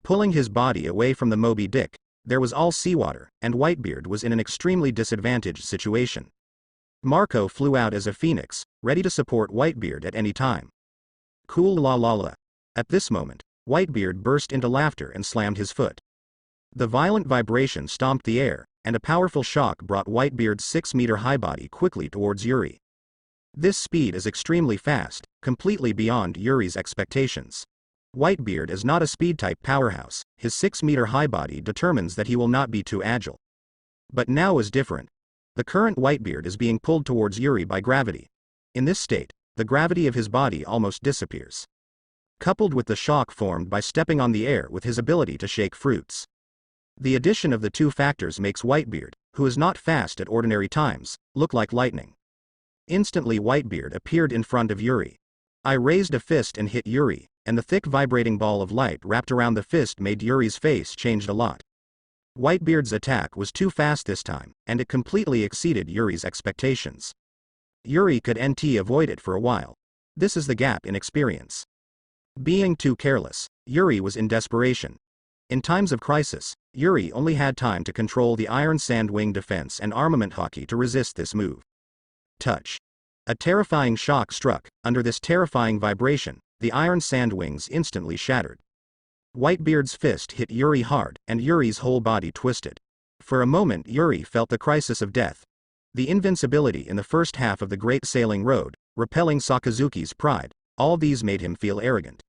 [SPEAKER 1] Pulling his body away from the Moby Dick, there was all seawater, and Whitebeard was in an extremely disadvantaged situation. Marco flew out as a phoenix, ready to support Whitebeard at any time. Cool la la la. At this moment, Whitebeard burst into laughter and slammed his foot. The violent vibration stomped the air, and a powerful shock brought Whitebeard's 6-meter-high body quickly towards Yuri. This speed is extremely fast, completely beyond Yuri's expectations. Whitebeard is not a speed-type powerhouse, his 6-meter-high body determines that he will not be too agile. But now is different. The current Whitebeard is being pulled towards Yuri by gravity. In this state, the gravity of his body almost disappears. Coupled with the shock formed by stepping on the air with his ability to shake fruits. The addition of the two factors makes Whitebeard, who is not fast at ordinary times, look like lightning. Instantly Whitebeard appeared in front of Yuri. I raised a fist and hit Yuri, and the thick vibrating ball of light wrapped around the fist made Yuri's face change a lot. Whitebeard's attack was too fast this time, and it completely exceeded Yuri's expectations. Yuri could avoid it for a while. This is the gap in experience. Being too careless, Yuri was in desperation. In times of crisis, Yuri only had time to control the Iron Sandwing defense and armament hockey to resist this move. Touch. A terrifying shock struck. Under this terrifying vibration, the Iron Sandwings instantly shattered. Whitebeard's fist hit Yuri hard, and Yuri's whole body twisted. For a moment Yuri felt the crisis of death. The invincibility in the first half of the Great Sailing Road, repelling Sakazuki's pride, all these made him feel arrogant.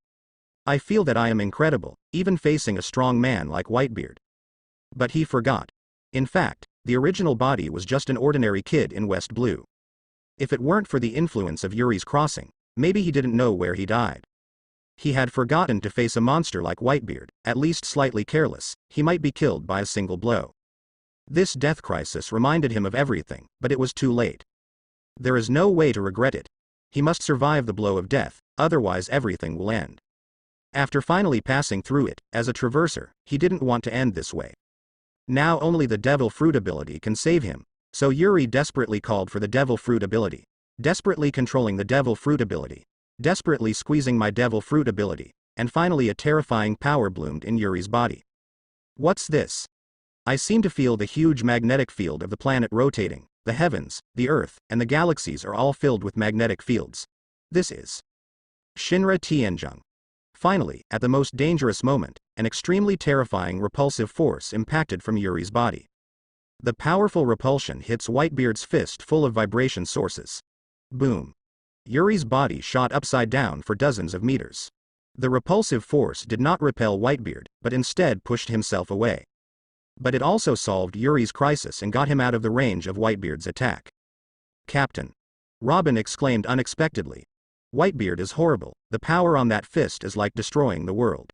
[SPEAKER 1] I feel that I am incredible, even facing a strong man like Whitebeard. But he forgot. In fact, the original body was just an ordinary kid in West Blue. If it weren't for the influence of Yuri's crossing, maybe he didn't know where he died. He had forgotten to face a monster like Whitebeard, at least slightly careless, he might be killed by a single blow. This death crisis reminded him of everything, but it was too late. There is no way to regret it. He must survive the blow of death, otherwise everything will end. After finally passing through it, as a traverser, he didn't want to end this way. Now only the Devil Fruit ability can save him, so Yuri desperately called for the Devil Fruit ability. Desperately controlling the Devil Fruit ability. Desperately squeezing my Devil Fruit ability, and finally a terrifying power bloomed in Yuri's body. What's this? I seem to feel the huge magnetic field of the planet rotating, the heavens, the earth, and the galaxies are all filled with magnetic fields. This is Shinra Tianzheng. Finally, at the most dangerous moment, an extremely terrifying repulsive force impacted from Yuri's body. The powerful repulsion hits Whitebeard's fist full of vibration sources. Boom. Yuri's body shot upside down for dozens of meters. The repulsive force did not repel Whitebeard, but instead pushed himself away. But it also solved Yuri's crisis and got him out of the range of Whitebeard's attack. Captain. Robin exclaimed unexpectedly. Whitebeard is horrible, the power on that fist is like destroying the world.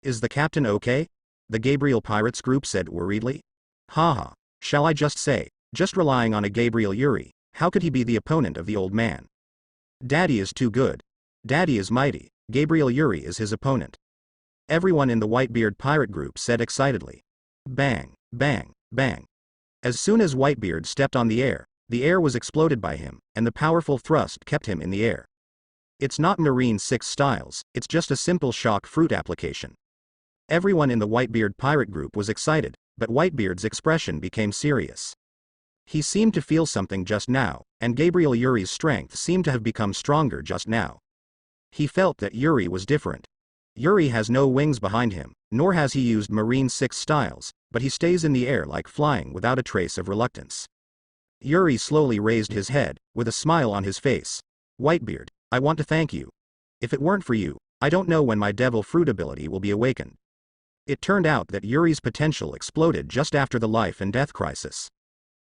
[SPEAKER 1] Is the captain okay? The Gabriel Pirates group said worriedly. Haha, shall I just say, just relying on a Gabriel Yuri, how could he be the opponent of the old man? Daddy is too good. Daddy is mighty, Gabriel Yuri is his opponent. Everyone in the Whitebeard pirate group said excitedly. Bang, bang, bang. As soon as Whitebeard stepped on the air was exploded by him, and the powerful thrust kept him in the air. It's not Marine 6 styles, it's just a simple shock fruit application. Everyone in the Whitebeard pirate group was excited, but Whitebeard's expression became serious. He seemed to feel something just now, and Gabriel Yuri's strength seemed to have become stronger just now. He felt that Yuri was different. Yuri has no wings behind him, nor has he used Marine 6 styles, but he stays in the air like flying without a trace of reluctance. Yuri slowly raised his head, with a smile on his face. Whitebeard, I want to thank you. If it weren't for you, I don't know when my devil fruit ability will be awakened. It turned out that Yuri's potential exploded just after the life and death crisis.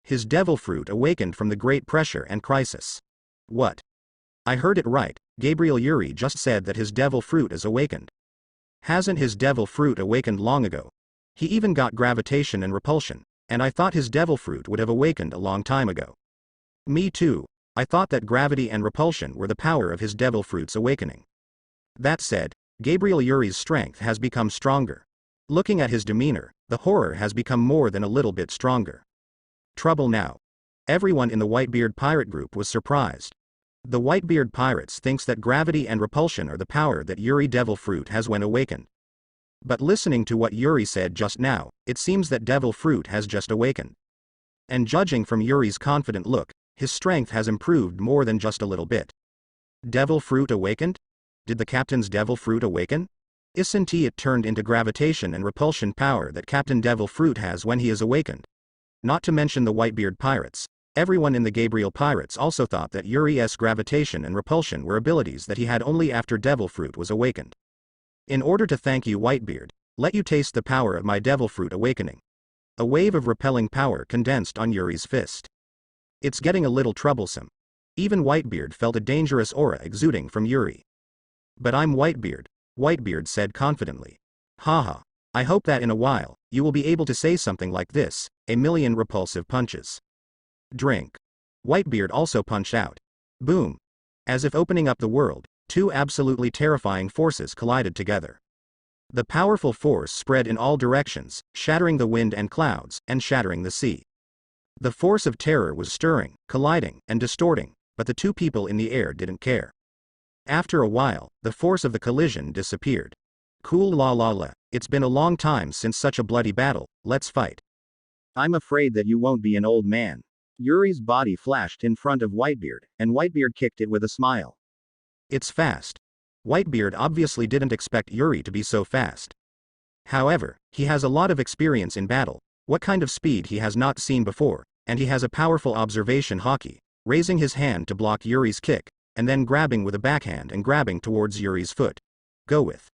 [SPEAKER 1] His devil fruit awakened from the great pressure and crisis. What? I heard it right, Gabriel Yuri just said that his devil fruit is awakened. Hasn't his devil fruit awakened long ago? He even got gravitation and repulsion, and I thought his devil fruit would have awakened a long time ago. Me too, I thought that gravity and repulsion were the power of his devil fruit's awakening. That said, Gabriel Yuri's strength has become stronger. Looking at his demeanor, the horror has become more than a little bit stronger. Trouble now. Everyone in the Whitebeard pirate group was surprised. The Whitebeard pirates thinks that gravity and repulsion are the power that Yuri devil fruit has when awakened. But listening to what Yuri said just now, it seems that devil fruit has just awakened. And judging from Yuri's confident look, his strength has improved more than just a little bit. Devil fruit awakened? Did the captain's devil fruit awaken? Isn't it turned into gravitation and repulsion power that Captain Devil Fruit has when he is awakened? Not to mention the Whitebeard pirates, everyone in the Gabriel pirates also thought that Yuri's gravitation and repulsion were abilities that he had only after Devil Fruit was awakened. In order to thank you Whitebeard, let you taste the power of my Devil Fruit awakening. A wave of repelling power condensed on Yuri's fist. It's getting a little troublesome. Even Whitebeard felt a dangerous aura exuding from Yuri. But I'm Whitebeard, Whitebeard said confidently. Haha, I hope that in a while, you will be able to say something like this, a million repulsive punches. Drink. Whitebeard also punched out. Boom. As if opening up the world, two absolutely terrifying forces collided together. The powerful force spread in all directions, shattering the wind and clouds, and shattering the sea. The force of terror was stirring, colliding, and distorting, but the two people in the air didn't care. After a while, the force of the collision disappeared. Cool la la la, it's been a long time since such a bloody battle, let's fight. I'm afraid that you won't be an old man. Yuri's body flashed in front of Whitebeard, and Whitebeard kicked it with a smile. It's fast. Whitebeard obviously didn't expect Yuri to be so fast. However, he has a lot of experience in battle, what kind of speed he has not seen before, and he has a powerful observation hockey, raising his hand to block Yuri's kick, and then grabbing with a backhand and grabbing towards Yuri's foot. Go with.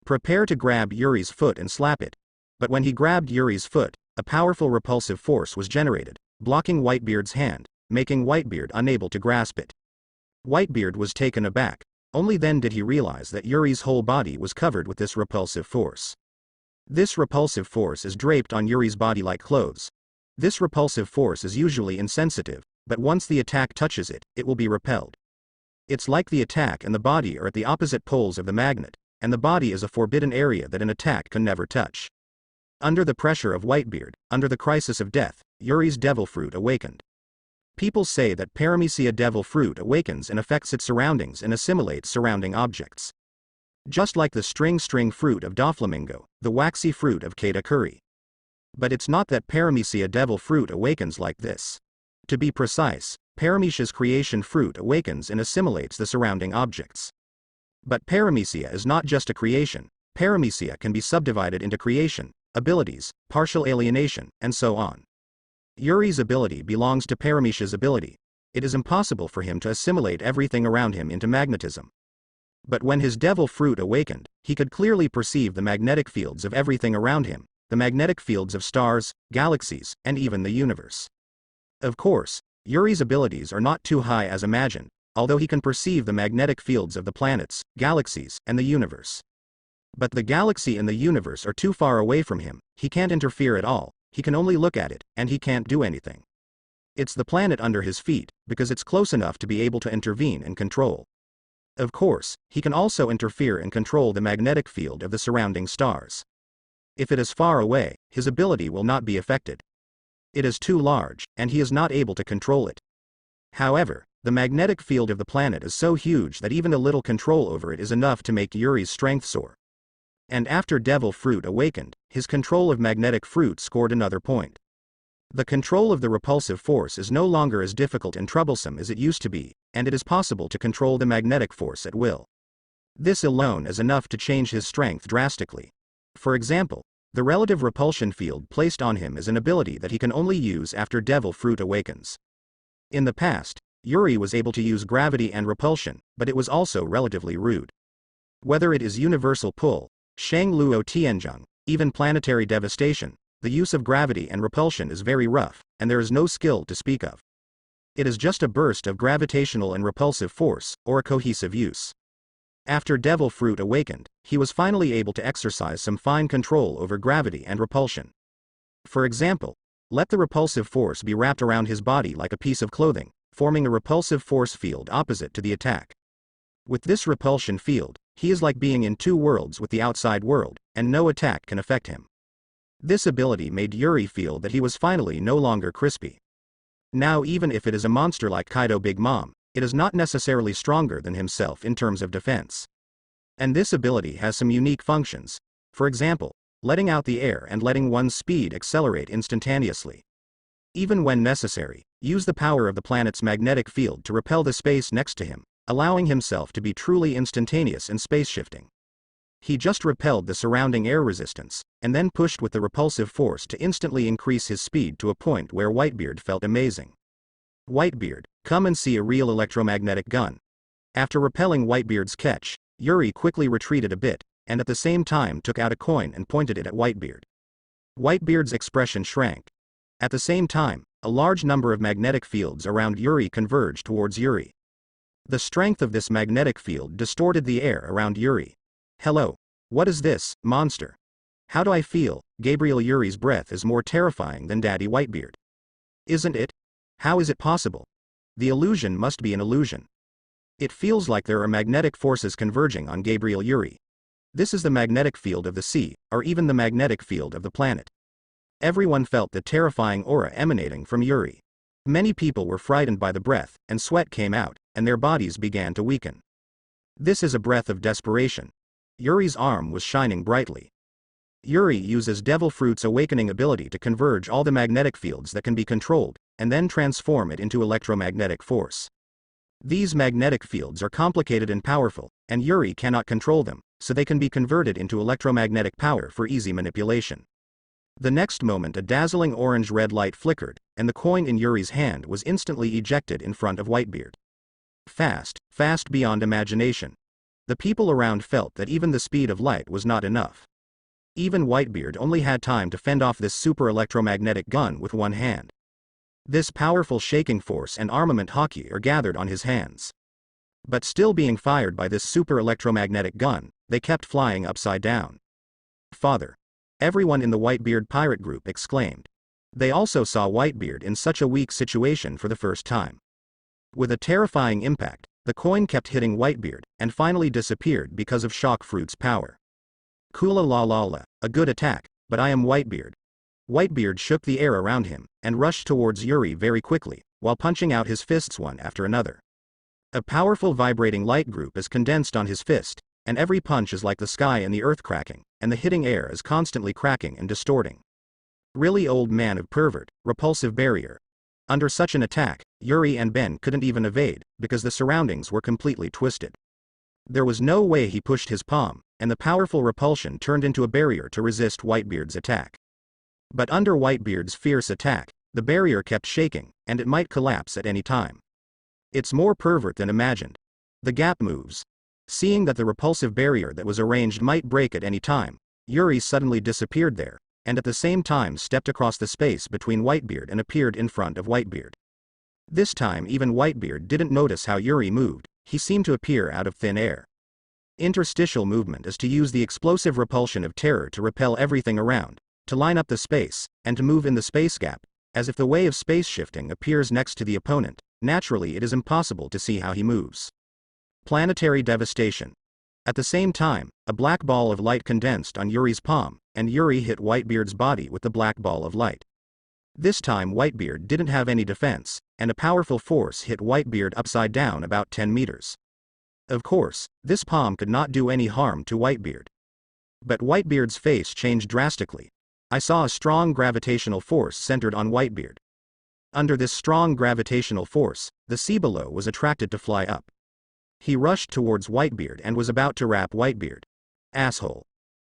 [SPEAKER 1] Prepare to grab Yuri's foot and slap it. But when he grabbed Yuri's foot, a powerful repulsive force was generated, blocking Whitebeard's hand, making Whitebeard unable to grasp it. Whitebeard was taken aback. Only then did he realize that Yuri's whole body was covered with this repulsive force. This repulsive force is draped on Yuri's body like clothes. This repulsive force is usually insensitive, but once the attack touches it, it will be repelled. It's like the attack and the body are at the opposite poles of the magnet, and the body is a forbidden area that an attack can never touch. Under the pressure of Whitebeard, under the crisis of death, Yuri's devil fruit awakened. People say that Paramecia devil fruit awakens and affects its surroundings and assimilates surrounding objects. Just like the string fruit of Doflamingo, the waxy fruit of Katakuri. But it's not that Paramecia devil fruit awakens like this. To be precise, Paramecia's creation fruit awakens and assimilates the surrounding objects. But Paramecia is not just a creation, Paramecia can be subdivided into creation, abilities, partial alienation, and so on. Yuri's ability belongs to Paramecia's ability. It is impossible for him to assimilate everything around him into magnetism. But when his devil fruit awakened, he could clearly perceive the magnetic fields of everything around him, the magnetic fields of stars, galaxies, and even the universe. Of course, Yuri's abilities are not too high as imagined, although he can perceive the magnetic fields of the planets, galaxies, and the universe. But the galaxy and the universe are too far away from him, he can't interfere at all, he can only look at it, and he can't do anything. It's the planet under his feet, because it's close enough to be able to intervene and control. Of course, he can also interfere and control the magnetic field of the surrounding stars. If it is far away, his ability will not be affected. It is too large, and he is not able to control it. However, the magnetic field of the planet is so huge that even a little control over it is enough to make Yuri's strength soar. And after Devil Fruit awakened, his control of magnetic fruit scored another point. The control of the repulsive force is no longer as difficult and troublesome as it used to be, and it is possible to control the magnetic force at will. This alone is enough to change his strength drastically. For example, the relative repulsion field placed on him is an ability that he can only use after Devil Fruit awakens. In the past, Yuri was able to use gravity and repulsion, but it was also relatively rude. Whether it is universal pull, Shang Luo Tianzheng, even planetary devastation, the use of gravity and repulsion is very rough, and there is no skill to speak of. It is just a burst of gravitational and repulsive force, or a cohesive use. After Devil Fruit awakened, he was finally able to exercise some fine control over gravity and repulsion. For example, let the repulsive force be wrapped around his body like a piece of clothing, forming a repulsive force field opposite to the attack. With this repulsion field, he is like being in two worlds with the outside world, and no attack can affect him. This ability made Yuri feel that he was finally no longer crispy. Now even if it is a monster like Kaido Big Mom, it is not necessarily stronger than himself in terms of defense. And this ability has some unique functions, for example, letting out the air and letting one's speed accelerate instantaneously. Even when necessary, use the power of the planet's magnetic field to repel the space next to him, allowing himself to be truly instantaneous in space shifting. He just repelled the surrounding air resistance, and then pushed with the repulsive force to instantly increase his speed to a point where Whitebeard felt amazing. Whitebeard, come and see a real electromagnetic gun. After repelling Whitebeard's catch, Yuri quickly retreated a bit, and at the same time took out a coin and pointed it at Whitebeard. Whitebeard's expression shrank. At the same time, a large number of magnetic fields around Yuri converged towards Yuri. The strength of this magnetic field distorted the air around Yuri. Hello. What is this, monster? How do I feel? Gabriel Yuri's breath is more terrifying than Daddy Whitebeard. Isn't it? How is it possible? The illusion must be an illusion. It feels like there are magnetic forces converging on Gabriel Yuri. This is the magnetic field of the sea, or even the magnetic field of the planet. Everyone felt the terrifying aura emanating from Yuri. Many people were frightened by the breath, and sweat came out, and their bodies began to weaken. This is a breath of desperation. Yuri's arm was shining brightly. Yuri uses Devil Fruit's awakening ability to converge all the magnetic fields that can be controlled, and then transform it into electromagnetic force. These magnetic fields are complicated and powerful, and Yuri cannot control them, so they can be converted into electromagnetic power for easy manipulation. The next moment a dazzling orange-red light flickered, and the coin in Yuri's hand was instantly ejected in front of Whitebeard. Fast, fast beyond imagination. The people around felt that even the speed of light was not enough. Even Whitebeard only had time to fend off this super electromagnetic gun with one hand. This powerful shaking force and armament hockey are gathered on his hands. But still being fired by this super electromagnetic gun, they kept flying upside down. Father! Everyone in the Whitebeard pirate group exclaimed. They also saw Whitebeard in such a weak situation for the first time. With a terrifying impact, the coin kept hitting Whitebeard, and finally disappeared because of Shock Fruit's power. Kula la la la, a good attack, but I am Whitebeard. Whitebeard shook the air around him, and rushed towards Yuri very quickly, while punching out his fists one after another. A powerful vibrating light group is condensed on his fist, and every punch is like the sky and the earth cracking, and the hitting air is constantly cracking and distorting. Really old man of pervert, repulsive barrier. Under such an attack, Yuri and Ben couldn't even evade, because the surroundings were completely twisted. There was no way he pushed his palm, and the powerful repulsion turned into a barrier to resist Whitebeard's attack. But under Whitebeard's fierce attack, the barrier kept shaking, and it might collapse at any time. It's more pervert than imagined. The gap moves. Seeing that the repulsive barrier that was arranged might break at any time, Yuri suddenly disappeared there, and at the same time stepped across the space between Whitebeard and appeared in front of Whitebeard. This time even Whitebeard didn't notice how Yuri moved, he seemed to appear out of thin air. Interstitial movement is to use the explosive repulsion of terror to repel everything around, to line up the space, and to move in the space gap, as if the way of space shifting appears next to the opponent. Naturally it is impossible to see how he moves. Planetary devastation. At the same time, a black ball of light condensed on Yuri's palm, and Yuri hit Whitebeard's body with the black ball of light. This time Whitebeard didn't have any defense, and a powerful force hit Whitebeard upside down about 10 meters. Of course, this palm could not do any harm to Whitebeard. But Whitebeard's face changed drastically. I saw a strong gravitational force centered on Whitebeard. Under this strong gravitational force, the sea below was attracted to fly up. He rushed towards Whitebeard and was about to wrap Whitebeard. Asshole.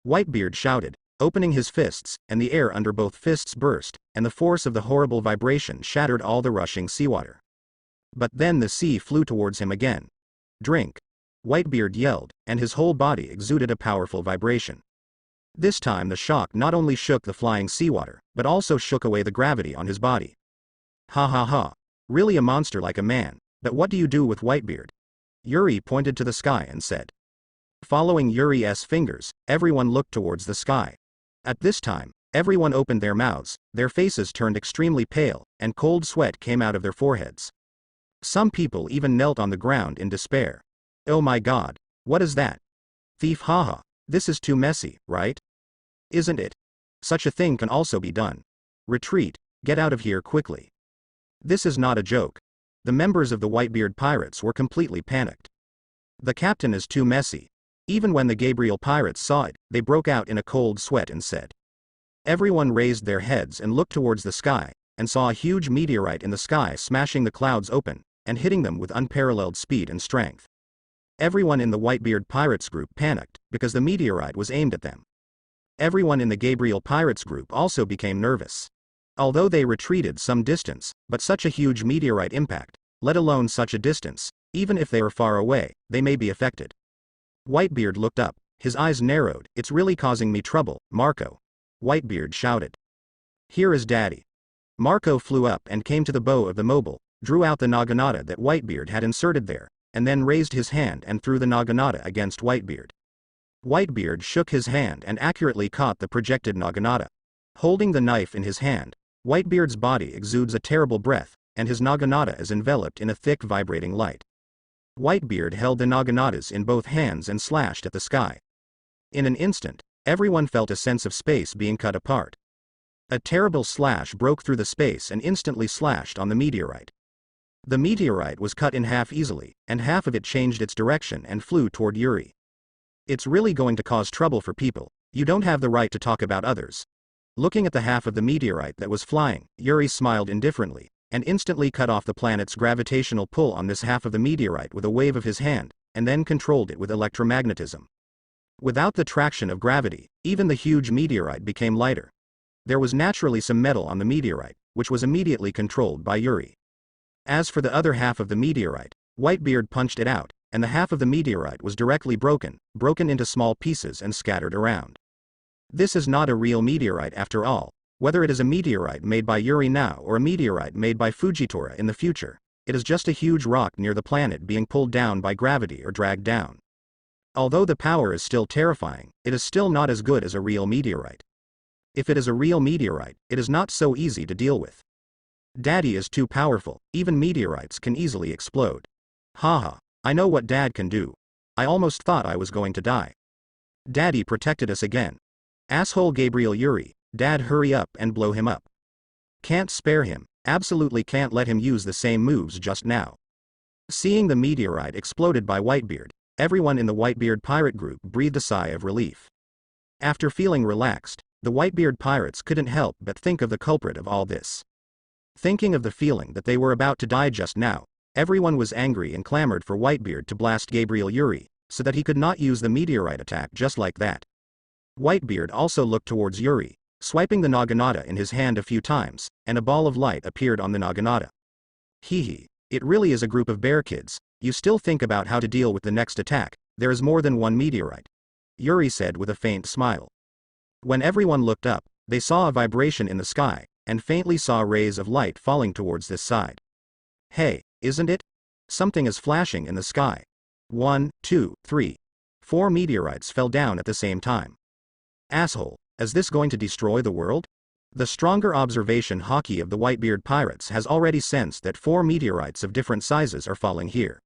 [SPEAKER 1] Whitebeard shouted, opening his fists, and the air under both fists burst, and the force of the horrible vibration shattered all the rushing seawater. But then the sea flew towards him again. Drink. Whitebeard yelled, and his whole body exuded a powerful vibration. This time the shock not only shook the flying seawater, but also shook away the gravity on his body. Ha ha ha. Really a monster like a man, but what do you do with Whitebeard? Yuri pointed to the sky and said. Following Yuri's fingers, everyone looked towards the sky. At this time, everyone opened their mouths, their faces turned extremely pale, and cold sweat came out of their foreheads. Some people even knelt on the ground in despair. Oh my god, what is that? Thief, haha, this is too messy, right? Isn't it? Such a thing can also be done. Retreat, get out of here quickly. This is not a joke. The members of the Whitebeard pirates were completely panicked. The captain is too messy. Even when the Gabriel pirates saw it, they broke out in a cold sweat and said. Everyone raised their heads and looked towards the sky, and saw a huge meteorite in the sky smashing the clouds open, and hitting them with unparalleled speed and strength. Everyone in the Whitebeard pirates group panicked, because the meteorite was aimed at them. Everyone in the Gabriel pirates group also became nervous. Although they retreated some distance, but such a huge meteorite impact, let alone such a distance, even if they are far away, they may be affected. Whitebeard looked up, his eyes narrowed. It's really causing me trouble, Marco. Whitebeard shouted. Here is Daddy. Marco flew up and came to the bow of the mobile, drew out the naginata that Whitebeard had inserted there, and then raised his hand and threw the naginata against Whitebeard. Whitebeard shook his hand and accurately caught the projected naginata. Holding the knife in his hand, Whitebeard's body exudes a terrible breath, and his naginata is enveloped in a thick vibrating light. Whitebeard held the naginatas in both hands and slashed at the sky. In an instant, everyone felt a sense of space being cut apart. A terrible slash broke through the space and instantly slashed on the meteorite. The meteorite was cut in half easily, and half of it changed its direction and flew toward Yuri. It's really going to cause trouble for people. You don't have the right to talk about others. Looking at the half of the meteorite that was flying, Yuri smiled indifferently, and instantly cut off the planet's gravitational pull on this half of the meteorite with a wave of his hand, and then controlled it with electromagnetism. Without the traction of gravity, even the huge meteorite became lighter. There was naturally some metal on the meteorite, which was immediately controlled by Yuri. As for the other half of the meteorite, Whitebeard punched it out, and the half of the meteorite was directly broken into small pieces and scattered around. This is not a real meteorite after all. Whether it is a meteorite made by Yuri now or a meteorite made by Fujitora in the future, it is just a huge rock near the planet being pulled down by gravity or dragged down. Although the power is still terrifying, it is still not as good as a real meteorite. If it is a real meteorite, it is not so easy to deal with. Daddy is too powerful, even meteorites can easily explode. Haha, I know what Dad can do. I almost thought I was going to die. Daddy protected us again. Asshole Gabriel Yuri, Dad hurry up and blow him up. Can't spare him, absolutely can't let him use the same moves just now. Seeing the meteorite exploded by Whitebeard, everyone in the Whitebeard pirate group breathed a sigh of relief. After feeling relaxed, the Whitebeard pirates couldn't help but think of the culprit of all this. Thinking of the feeling that they were about to die just now, everyone was angry and clamored for Whitebeard to blast Gabriel Yuri, so that he could not use the meteorite attack just like that. Whitebeard also looked towards Yuri, swiping the naginata in his hand a few times, and a ball of light appeared on the naginata. Hee, it really is a group of bear kids. You still think about how to deal with the next attack. There is more than one meteorite, Yuri said with a faint smile. When everyone looked up, they saw a vibration in the sky, and faintly saw rays of light falling towards this side. Hey, isn't it? Something is flashing in the sky. 1, 2, 3. 4 meteorites fell down at the same time. Asshole, is this going to destroy the world? The stronger observation hockey of the Whitebeard pirates has already sensed that 4 meteorites of different sizes are falling here.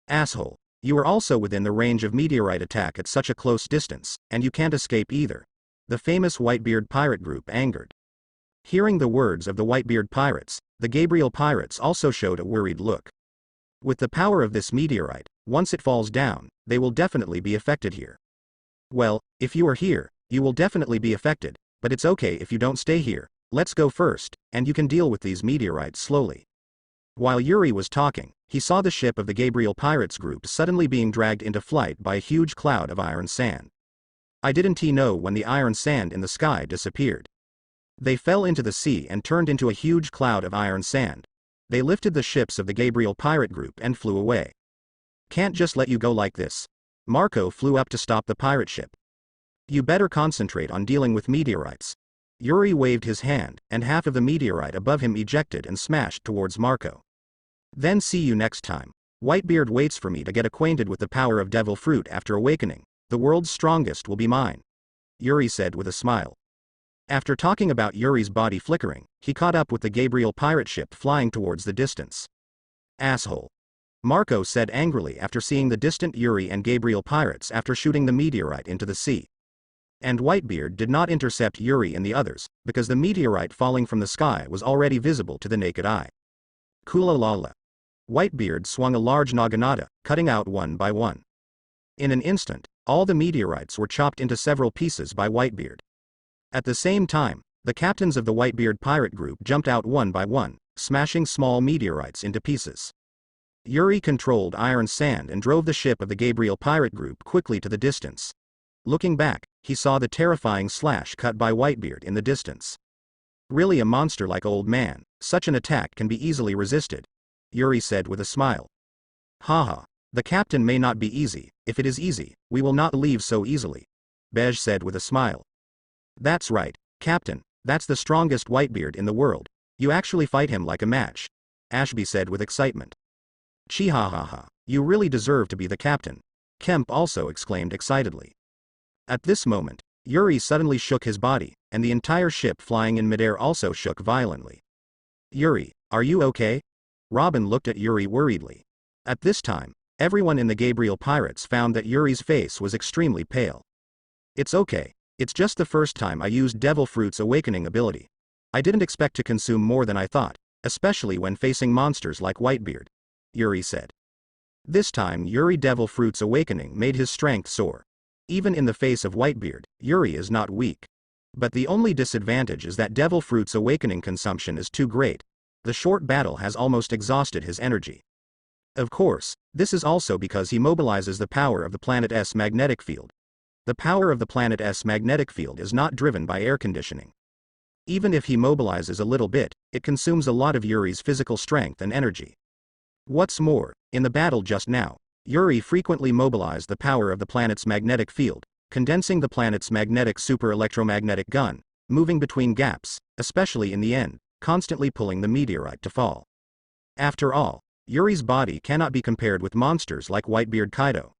[SPEAKER 1] Asshole, you are also within the range of meteorite attack at such a close distance, and you can't escape either. The famous Whitebeard pirate group angered. Hearing the words of the Whitebeard pirates, the Gabriel pirates also showed a worried look. With the power of this meteorite, once it falls down, they will definitely be affected here. Well, if you are here, you will definitely be affected, But it's okay if you don't stay here. Let's go first, and you can deal with these meteorites slowly. While Yuri was talking, he saw the ship of the Gabriel Pirates group suddenly being dragged into flight by a huge cloud of iron sand. I didn't know when the iron sand in the sky disappeared. They fell into the sea and turned into a huge cloud of iron sand. They lifted the ships of the Gabriel Pirate group and flew away. Can't just let you go like this. Marco flew up to stop the pirate ship. You better concentrate on dealing with meteorites. Yuri waved his hand, and half of the meteorite above him ejected and smashed towards Marco. Then see you next time. Whitebeard waits for me to get acquainted with the power of devil fruit after awakening. The world's strongest will be mine. Yuri said with a smile. After talking about Yuri's body flickering, he caught up with the Gabriel pirate ship flying towards the distance. Asshole. Marco said angrily after seeing the distant Yuri and Gabriel pirates after shooting the meteorite into the sea. And Whitebeard did not intercept Yuri and the others, because the meteorite falling from the sky was already visible to the naked eye. Kula lala. Whitebeard swung a large naginata, cutting out one by one. In an instant, all the meteorites were chopped into several pieces by Whitebeard. At the same time, the captains of the Whitebeard pirate group jumped out one by one, smashing small meteorites into pieces. Yuri controlled iron sand and drove the ship of the Gabriel pirate group quickly to the distance. Looking back, he saw the terrifying slash cut by Whitebeard in the distance. Really a monster like old man, such an attack can be easily resisted, Yuri said with a smile. Haha, the captain may not be easy, if it is easy, we will not leave so easily, Bej said with a smile. That's right, Captain, that's the strongest Whitebeard in the world, you actually fight him like a match, Ashby said with excitement. Chihahaha, you really deserve to be the captain, Kemp also exclaimed excitedly. At this moment, Yuri suddenly shook his body, and the entire ship flying in midair also shook violently. Yuri, are you okay? Robin looked at Yuri worriedly. At this time, everyone in the Gabriel Pirates found that Yuri's face was extremely pale. It's okay, it's just the first time I used Devil Fruit's awakening ability. I didn't expect to consume more than I thought, especially when facing monsters like Whitebeard, Yuri said. This time Yuri Devil Fruit's awakening made his strength soar. Even in the face of Whitebeard, Yuri is not weak. But the only disadvantage is that Devil Fruit's awakening consumption is too great. The short battle has almost exhausted his energy. Of course, this is also because he mobilizes the power of the planet's magnetic field. The power of the planet's magnetic field is not driven by air conditioning. Even if he mobilizes a little bit, it consumes a lot of Yuri's physical strength and energy. What's more, in the battle just now, Yuri frequently mobilized the power of the planet's magnetic field, condensing the planet's magnetic super-electromagnetic gun, moving between gaps, especially in the end, constantly pulling the meteorite to fall. After all, Yuri's body cannot be compared with monsters like Whitebeard Kaido.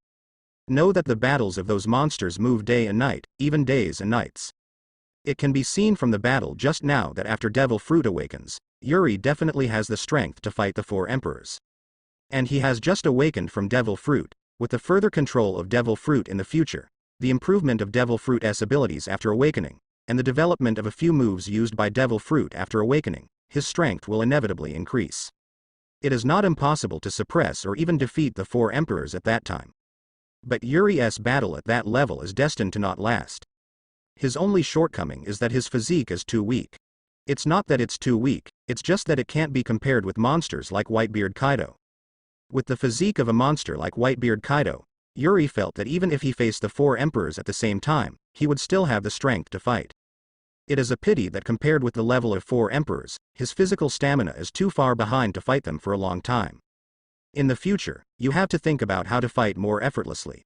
[SPEAKER 1] Know that the battles of those monsters move day and night, even days and nights. It can be seen from the battle just now that after Devil Fruit awakens, Yuri definitely has the strength to fight the four emperors. And he has just awakened from Devil Fruit, with the further control of Devil Fruit in the future, the improvement of Devil Fruit's abilities after awakening, and the development of a few moves used by Devil Fruit after awakening, his strength will inevitably increase. It is not impossible to suppress or even defeat the four emperors at that time. But Yuri's battle at that level is destined to not last. His only shortcoming is that his physique is too weak. It's not that it's too weak, it's just that it can't be compared with monsters like Whitebeard Kaido. With the physique of a monster like Whitebeard Kaido, Yuri felt that even if he faced the four emperors at the same time, he would still have the strength to fight. It is a pity that compared with the level of four emperors, his physical stamina is too far behind to fight them for a long time. In the future, you have to think about how to fight more effortlessly.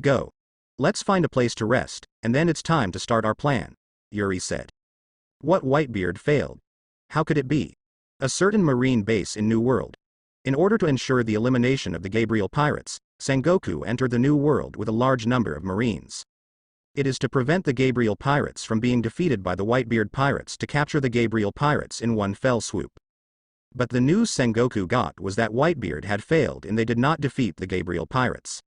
[SPEAKER 1] Go. Let's find a place to rest, and then it's time to start our plan, Yuri said. What Whitebeard failed? How could it be? A certain marine base in New World. In order to ensure the elimination of the Gabriel Pirates, Sengoku entered the New World with a large number of marines. It is to prevent the Gabriel Pirates from being defeated by the Whitebeard Pirates to capture the Gabriel Pirates in one fell swoop. But the news Sengoku got was that Whitebeard had failed and they did not defeat the Gabriel Pirates.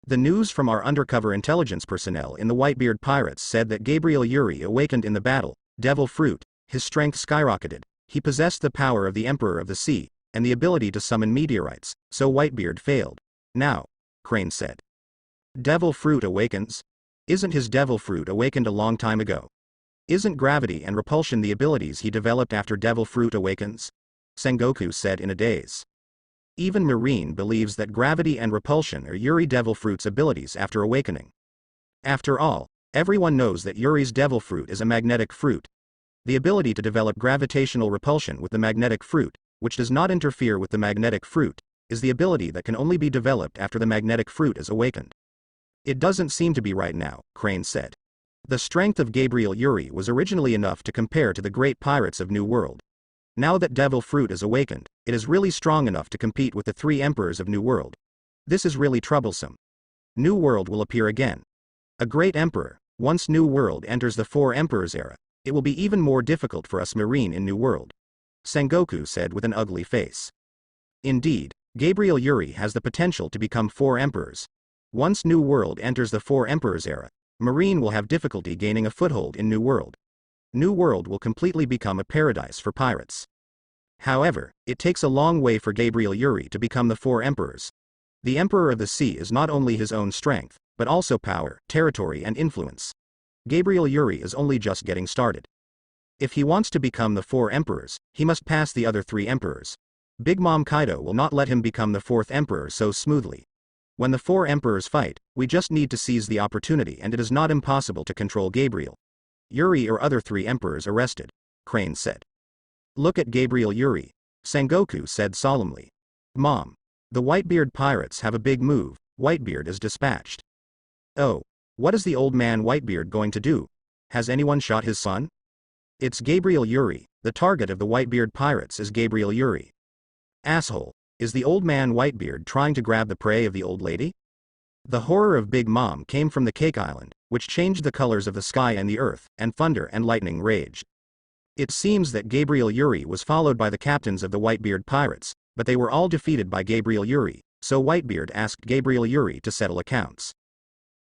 [SPEAKER 1] The news from our undercover intelligence personnel in the Whitebeard Pirates said that Gabriel Yuri awakened in the battle, Devil Fruit, his strength skyrocketed, he possessed the power of the Emperor of the Sea, and the ability to summon meteorites, so Whitebeard failed. Now, Crane said. Devil Fruit awakens? Isn't his Devil Fruit awakened a long time ago? Isn't gravity and repulsion the abilities he developed after Devil Fruit awakens? Sengoku said in a daze. Even Marine believes that gravity and repulsion are Yuri Devil Fruit's abilities after awakening. After all, everyone knows that Yuri's Devil Fruit is a magnetic fruit. The ability to develop gravitational repulsion with the magnetic fruit, which does not interfere with the magnetic fruit, is the ability that can only be developed after the magnetic fruit is awakened. It doesn't seem to be right now, Crane said. The strength of Gabriel Yuri was originally enough to compare to the great pirates of New World. Now that Devil Fruit is awakened, it is really strong enough to compete with the 3 emperors of New World. This is really troublesome. New World will appear again. A great emperor. Once New World enters the 4 emperors era, it will be even more difficult for us Marine in New World. Sengoku said with an ugly face. Indeed, Gabriel Yuri has the potential to become 4 emperors. Once New World enters the 4 emperors era, Marine will have difficulty gaining a foothold in New World. New World will completely become a paradise for pirates. However, it takes a long way for Gabriel Yuri to become the 4 emperors. The Emperor of the Sea is not only his own strength, but also power, territory and influence. Gabriel Yuri is only just getting started. If he wants to become the 4 emperors, he must pass the other 3 emperors. Big Mom Kaido will not let him become the 4th emperor so smoothly. When the 4 emperors fight, we just need to seize the opportunity and it is not impossible to control Gabriel Yuri or other 3 emperors arrested, Crane said. Look at Gabriel Yuri, Sengoku said solemnly. Mom. The Whitebeard pirates have a big move. Whitebeard is dispatched. Oh. What is the old man Whitebeard going to do? Has anyone shot his son? It's Gabriel Yuri. The target of the Whitebeard pirates is Gabriel Yuri. Asshole. Is the old man Whitebeard trying to grab the prey of the old lady? The horror of Big Mom came from the Cake Island, which changed the colors of the sky and the earth, and thunder and lightning raged. It seems that Gabriel Yuri was followed by the captains of the Whitebeard pirates, but they were all defeated by Gabriel Yuri, so Whitebeard asked Gabriel Yuri to settle accounts.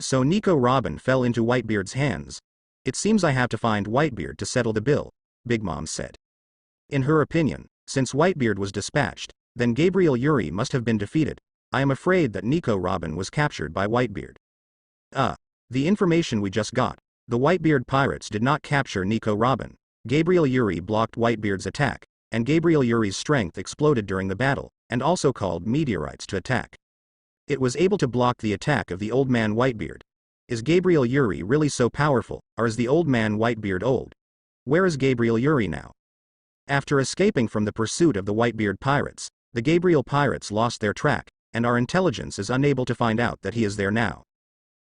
[SPEAKER 1] So Nico Robin fell into Whitebeard's hands. It seems I have to find Whitebeard to settle the bill, Big Mom said. In her opinion, since Whitebeard was dispatched, then Gabriel Yuri must have been defeated. I am afraid that Nico Robin was captured by Whitebeard. The information we just got. The Whitebeard pirates did not capture Nico Robin. Gabriel Yuri blocked Whitebeard's attack, and Gabriel Yuri's strength exploded during the battle, and also called meteorites to attack. It was able to block the attack of the old man Whitebeard. Is Gabriel Yuri really so powerful, or is the old man Whitebeard old? Where is Gabriel Yuri now? After escaping from the pursuit of the Whitebeard pirates, the Gabriel pirates lost their track, and our intelligence is unable to find out that he is there now.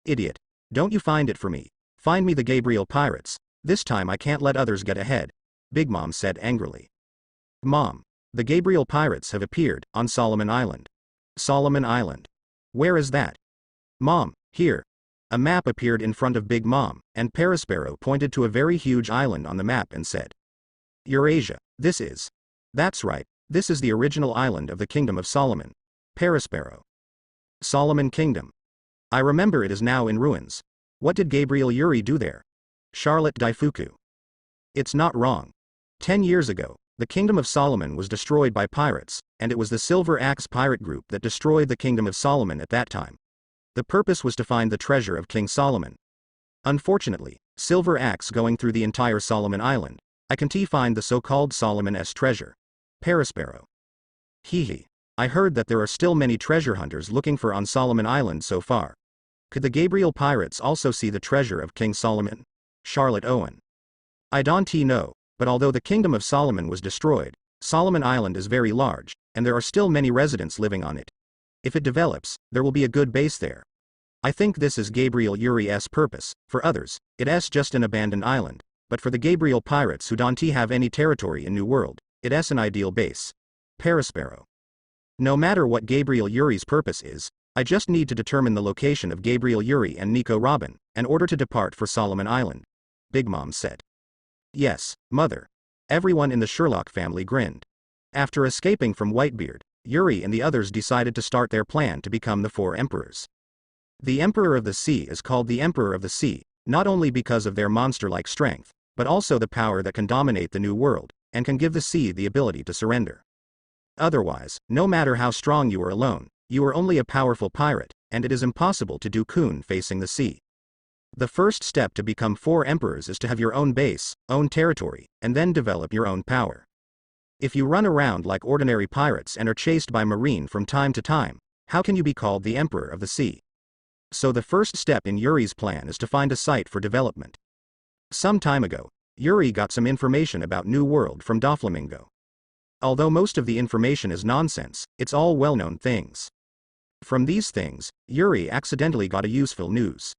[SPEAKER 1] Idiot. Don't you find it for me. Find me the Gabriel pirates. This time I can't let others get ahead, Big Mom said angrily. Mom. The Gabriel pirates have appeared on Solomon Island. Solomon Island. Where is that? Mom, here. A map appeared in front of Big Mom, and Perispero pointed to a very huge island on the map and said, Eurasia, this is. That's right, this is the original island of the Kingdom of Solomon. Perispero. Solomon Kingdom. I remember it is now in ruins. What did Gabriel Yuri do there? Charlotte Daifuku. It's not wrong. 10 years ago, the Kingdom of Solomon was destroyed by pirates, and it was the Silver Axe pirate group that destroyed the Kingdom of Solomon at that time. The purpose was to find the treasure of King Solomon. Unfortunately, Silver Axe going through the entire Solomon Island, I can't find the so-called Solomon's treasure. Perispero. Hee. I heard that there are still many treasure hunters looking for on Solomon Island so far. Could the Gabriel pirates also see the treasure of King Solomon? Charlotte Owen. I don't know, but although the Kingdom of Solomon was destroyed, Solomon Island is very large, and there are still many residents living on it. If it develops, there will be a good base there. I think this is Gabriel Yuri's purpose. For others, it's just an abandoned island, but for the Gabriel pirates who don't have any territory in New World, it's an ideal base. Perispero. No matter what Gabriel Yuri's purpose is, I just need to determine the location of Gabriel Yuri and Nico Robin, in order to depart for Solomon Island. Big Mom said. Yes, Mother. Everyone in the Sherlock family grinned. After escaping from Whitebeard, Yuri and the others decided to start their plan to become the 4 emperors. The Emperor of the Sea is called the Emperor of the Sea, not only because of their monster-like strength, but also the power that can dominate the New World, and can give the sea the ability to surrender. Otherwise, no matter how strong you are alone, you are only a powerful pirate, and it is impossible to do kun facing the sea. The first step to become 4 emperors is to have your own base, own territory, and then develop your own power. If you run around like ordinary pirates and are chased by marine from time to time, how can you be called the emperor of the sea? So the first step in Yuri's plan is to find a site for development. Some time ago, Yuri got some information about New World from Doflamingo. Although most of the information is nonsense, it's all well-known things. From these things, Yuri accidentally got a useful news.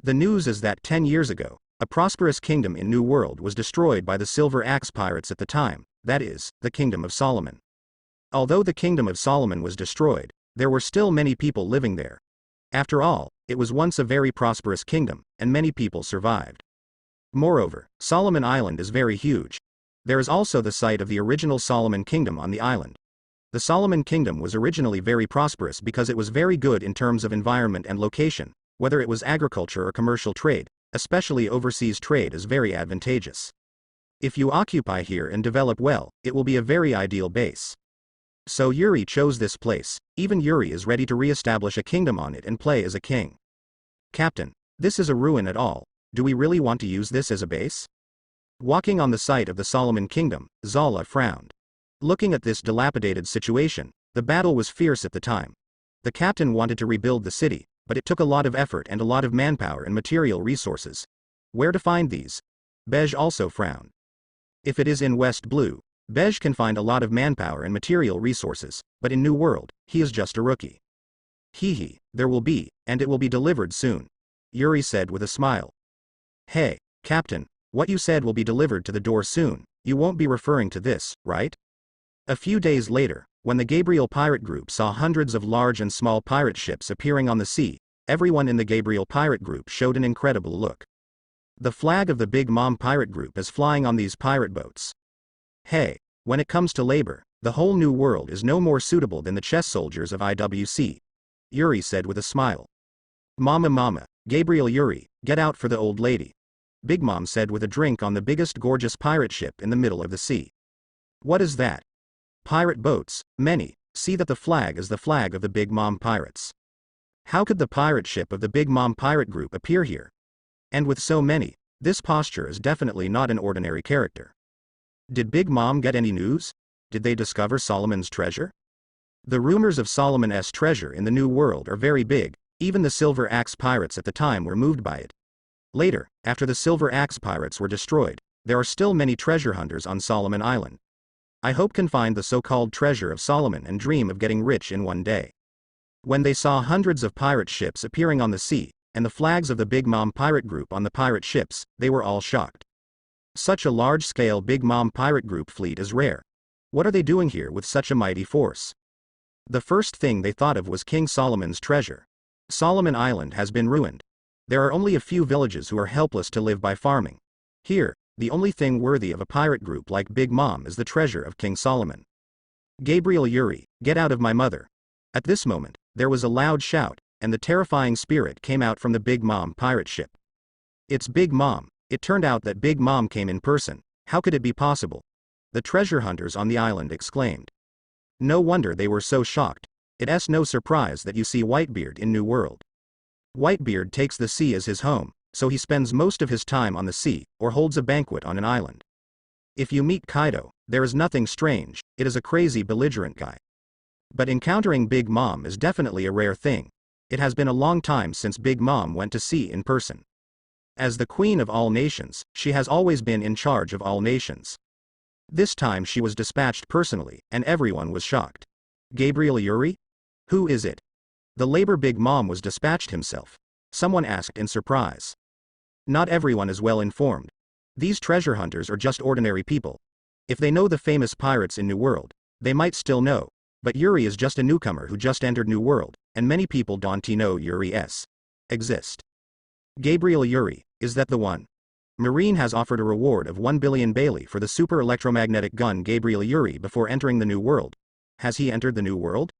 [SPEAKER 1] The news is that 10 years ago, a prosperous kingdom in New World was destroyed by the Silver Axe pirates at the time, that is, the Kingdom of Solomon. Although the Kingdom of Solomon was destroyed, there were still many people living there. After all, it was once a very prosperous kingdom, and many people survived. Moreover, Solomon Island is very huge. There is also the site of the original Solomon Kingdom on the island. The Solomon Kingdom was originally very prosperous because it was very good in terms of environment and location, whether it was agriculture or commercial trade, especially overseas trade is very advantageous. If you occupy here and develop well, it will be a very ideal base. So Yuri chose this place. Even Yuri is ready to re-establish a kingdom on it and play as a king. Captain, this is a ruin at all. Do we really want to use this as a base? Walking on the site of the Solomon Kingdom, Zala frowned. Looking at this dilapidated situation, the battle was fierce at the time. The captain wanted to rebuild the city, but it took a lot of effort and a lot of manpower and material resources. Where to find these? Bej also frowned. If it is in West Blue, Bej can find a lot of manpower and material resources, but in New World, he is just a rookie. There will be, and it will be delivered soon. Yuri said with a smile. Hey, Captain, what you said will be delivered to the door soon, you won't be referring to this, right? A few days later, when the Gabriel pirate group saw hundreds of large and small pirate ships appearing on the sea, everyone in the Gabriel pirate group showed an incredible look. The flag of the Big Mom pirate group is flying on these pirate boats. Hey, when it comes to labor, the whole New World is no more suitable than the chess soldiers of IWC. Yuri said with a smile. Mama, Gabriel Yuri, get out for the old lady. Big Mom said with a drink on the biggest gorgeous pirate ship in the middle of the sea. What is that? Pirate boats, many, see that the flag is the flag of the Big Mom pirates. How could the pirate ship of the Big Mom pirate group appear here? And with so many, this posture is definitely not an ordinary character. Did Big Mom get any news? Did they discover Solomon's treasure? The rumors of Solomon's treasure in the New World are very big, even the Silver Axe pirates at the time were moved by it. Later, after the Silver Axe pirates were destroyed, there are still many treasure hunters on Solomon Island. I hope can find the so-called treasure of Solomon and dream of getting rich in one day. When they saw hundreds of pirate ships appearing on the sea, and the flags of the Big Mom pirate group on the pirate ships, they were all shocked. Such a large-scale Big Mom pirate group fleet is rare. What are they doing here with such a mighty force? The first thing they thought of was King Solomon's treasure. Solomon Island has been ruined. There are only a few villages who are helpless to live by farming. Here, the only thing worthy of a pirate group like Big Mom is the treasure of King Solomon. Gabriel Yuri, get out of my mother. At this moment, there was a loud shout, and the terrifying spirit came out from the Big Mom pirate ship. It's Big Mom. It turned out that Big Mom came in person. How could it be possible? The treasure hunters on the island exclaimed. No wonder they were so shocked. It's no surprise that you see Whitebeard in New World. Whitebeard takes the sea as his home, so he spends most of his time on the sea, or holds a banquet on an island. If you meet Kaido, there is nothing strange, it is a crazy belligerent guy. But encountering Big Mom is definitely a rare thing. It has been a long time since Big Mom went to sea in person. As the Queen of all nations, she has always been in charge of all nations. This time she was dispatched personally, and everyone was shocked. Gabriel Yuri? Who is it? The labor Big Mom was dispatched himself. Someone asked in surprise. Not everyone is well informed. These treasure hunters are just ordinary people. If they know the famous pirates in New World, they might still know, but Yuri is just a newcomer who just entered New World, and many people don't know Yuri's exist. Gabriel Yuri, is that the one? Marine has offered a reward of 1 billion Bailey for the super electromagnetic gun Gabriel Yuri before entering the New World. Has he entered the New World?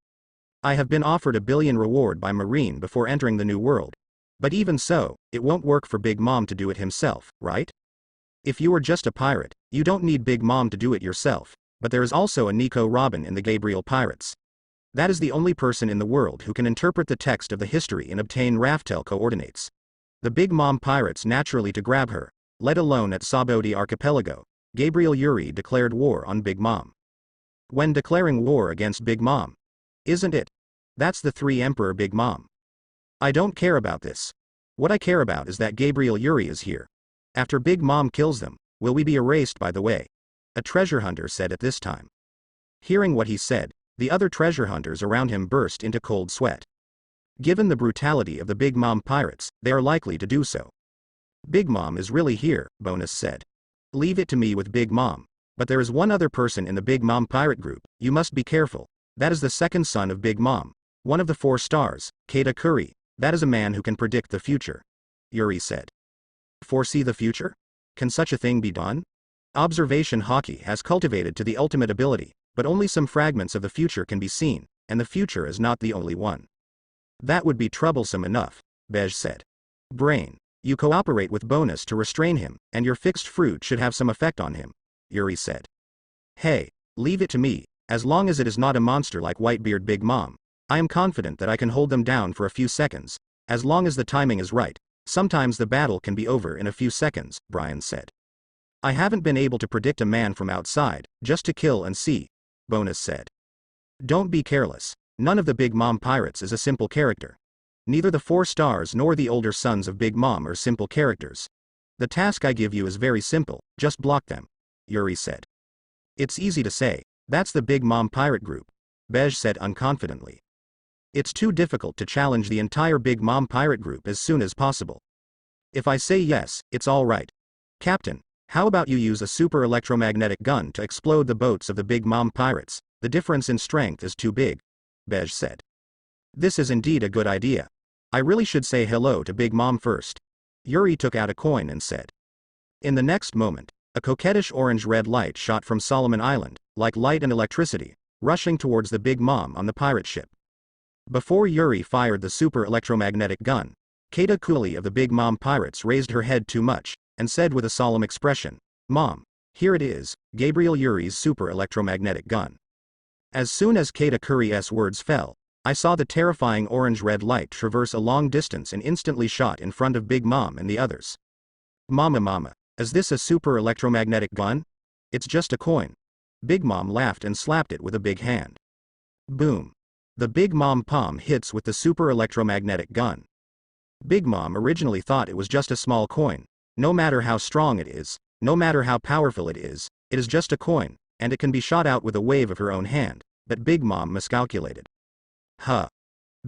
[SPEAKER 1] I have been offered a billion reward by Marine before entering the New World. But even so, it won't work for Big Mom to do it himself, right? If you are just a pirate, you don't need Big Mom to do it yourself, but there is also a Nico Robin in the Gabriel Pirates. That is the only person in the world who can interpret the text of the history and obtain Raftel coordinates. the Big Mom pirates naturally to grab her, let alone at Saboti Archipelago. Gabriel Yuri declared war on Big Mom. When declaring war against Big Mom, isn't it? That's the three Emperor Big Mom. I don't care about this. What I care about is that Gabriel Yuri is here. After Big Mom kills them, will we be erased by the way? A treasure hunter said at this time. Hearing what he said, the other treasure hunters around him burst into cold sweat. Given the brutality of the Big Mom pirates, they are likely to do so. Big Mom is really here, Bonus said. Leave it to me with Big Mom. But there is one other person in the Big Mom pirate group, you must be careful. That is the second son of Big Mom. One of the 4 stars, Keita Curry. That is a man who can predict the future. Yuri said. Foresee the future? Can such a thing be done? Observation Hockey has cultivated to the ultimate ability, but only some fragments of the future can be seen, and the future is not the only one. That would be troublesome enough, Bej said. Brain, you cooperate with Bonus to restrain him, and your fixed fruit should have some effect on him, Yuri said. Hey, leave it to me, as long as it is not a monster like Whitebeard Big Mom. I am confident that I can hold them down for a few seconds, as long as the timing is right. Sometimes the battle can be over in a few seconds, Brian said. I haven't been able to predict a man from outside, just to kill and see, Bonus said. Don't be careless. None of the Big Mom pirates is a simple character. Neither the 4 stars nor the older sons of Big Mom are simple characters. The task I give you is very simple, just block them, Yuri said. It's easy to say, that's the Big Mom pirate group, Bej said unconfidently. It's too difficult to challenge the entire Big Mom pirate group as soon as possible. If I say yes, it's all right. Captain, how about you use a super electromagnetic gun to explode the boats of the Big Mom pirates? The difference in strength is too big, Bej said. This is indeed a good idea. I really should say hello to Big Mom first. Yuri took out a coin and said. In the next moment, a coquettish orange-red light shot from Solomon Island, like light and electricity, rushing towards the Big Mom on the pirate ship. Before Yuri fired the super electromagnetic gun, Keita Cooley of the Big Mom pirates raised her head too much, and said with a solemn expression, Mom, here it is, Gabriel Yuri's super electromagnetic gun. As soon as Keita Curry's words fell, I saw the terrifying orange-red light traverse a long distance and instantly shot in front of Big Mom and the others. Mama, is this a super electromagnetic gun? It's just a coin. Big Mom laughed and slapped it with a big hand. Boom. The Big Mom palm hits with the super electromagnetic gun. Big Mom originally thought it was just a small coin. No matter how strong it is, no matter how powerful it is just a coin, and it can be shot out with a wave of her own hand, but Big Mom miscalculated. Huh.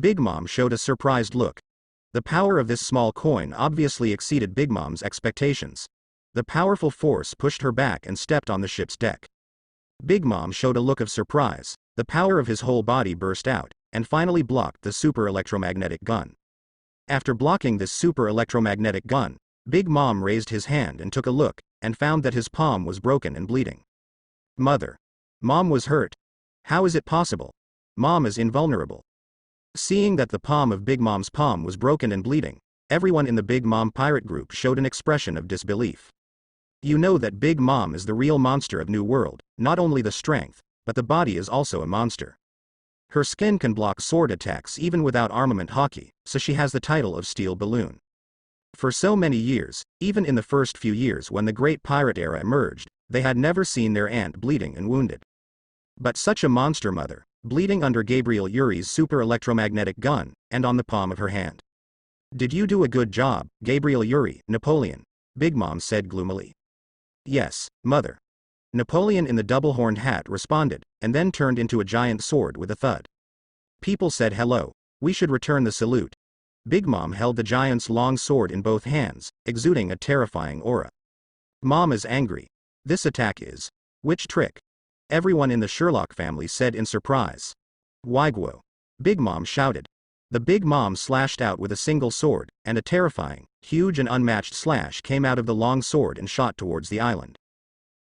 [SPEAKER 1] Big Mom showed a surprised look. The power of this small coin obviously exceeded Big Mom's expectations. The powerful force pushed her back and stepped on the ship's deck. Big Mom showed a look of surprise. The power of his whole body burst out, and finally blocked the super electromagnetic gun. After blocking this super electromagnetic gun, Big Mom raised his hand and took a look, and found that his palm was broken and bleeding. Mother. Mom was hurt. How is it possible? Mom is invulnerable. Seeing that the palm of Big Mom's palm was broken and bleeding, everyone in the Big Mom pirate group showed an expression of disbelief. You know that Big Mom is the real monster of New World, not only the strength, but the body is also a monster. Her skin can block sword attacks even without armament hockey, so she has the title of Steel Balloon. For so many years, even in the first few years when the Great Pirate Era emerged, they had never seen their aunt bleeding and wounded. But such a monster mother, bleeding under Gabriel Yuri's super electromagnetic gun, and on the palm of her hand. Did you do a good job, Gabriel Yuri, Napoleon? Big Mom said gloomily. Yes, Mother. Napoleon in the double-horned hat responded, and then turned into a giant sword with a thud. People said hello, we should return the salute. Big Mom held the giant's long sword in both hands, exuding a terrifying aura. Mom is angry. This attack is. Which trick? Everyone in the Sherlock family said in surprise. Wiguo. Big Mom shouted. The Big Mom slashed out with a single sword, and a terrifying, huge and unmatched slash came out of the long sword and shot towards the island.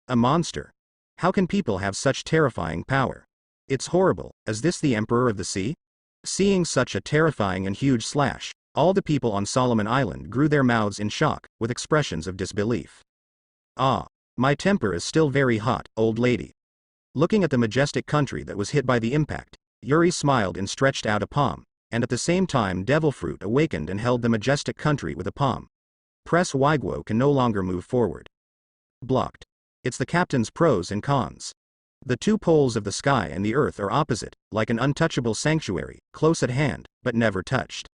[SPEAKER 1] A monster. How can people have such terrifying power? It's horrible. Is this the Emperor of the Sea? Seeing such a terrifying and huge slash, all the people on Solomon Island grew their mouths in shock, with expressions of disbelief. Ah, my temper is still very hot, old lady. Looking at the majestic country that was hit by the impact, Yuri smiled and stretched out a palm, and at the same time Devil Fruit awakened and held the majestic country with a palm. Press Wiguo can no longer move forward. Blocked. It's the captain's pros and cons. The two poles of the sky and the earth are opposite, like an untouchable sanctuary, close at hand, but never touched.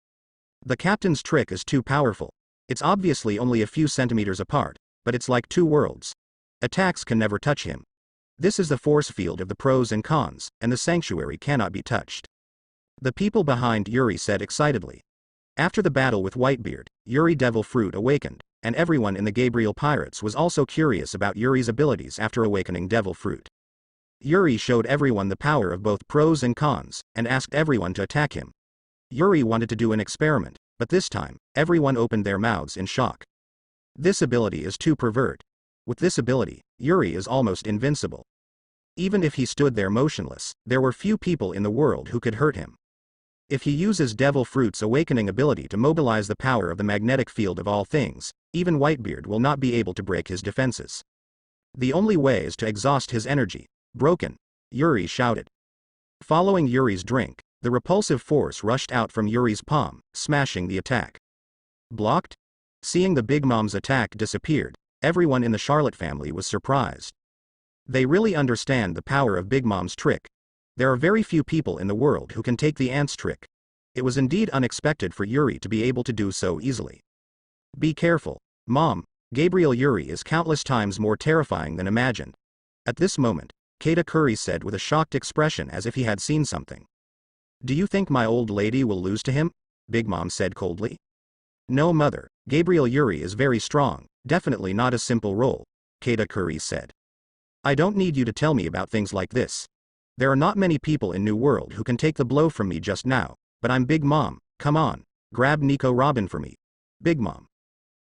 [SPEAKER 1] The captain's trick is too powerful. It's obviously only a few centimeters apart, but it's like two worlds. Attacks can never touch him. This is the force field of the pros and cons, and the sanctuary cannot be touched. The people behind Yuri said excitedly. After the battle with Whitebeard, Yuri Devil Fruit awakened, and everyone in the Gabriel Pirates was also curious about Yuri's abilities after awakening Devil Fruit. Yuri showed everyone the power of both pros and cons, and asked everyone to attack him. Yuri wanted to do an experiment, but this time, everyone opened their mouths in shock. This ability is too pervert. With this ability, Yuri is almost invincible. Even if he stood there motionless, there were few people in the world who could hurt him. If he uses Devil Fruit's awakening ability to mobilize the power of the magnetic field of all things, even Whitebeard will not be able to break his defenses. The only way is to exhaust his energy. Broken, Yuri shouted. Following Yuri's drink, the repulsive force rushed out from Yuri's palm, smashing the attack. Blocked? Seeing the Big Mom's attack disappeared, everyone in the Charlotte family was surprised. They really understand the power of Big Mom's trick. There are very few people in the world who can take the ant's trick. It was indeed unexpected for Yuri to be able to do so easily. Be careful, Mom, Gabriel Yuri is countless times more terrifying than imagined. At this moment, Keita Curry said with a shocked expression as if he had seen something. Do you think my old lady will lose to him? Big Mom said coldly. No mother, Gabriel Yuri is very strong, definitely not a simple role, Keita Curry said. I don't need you to tell me about things like this. There are not many people in New World who can take the blow from me just now, but I'm Big Mom, come on, grab Nico Robin for me. Big Mom.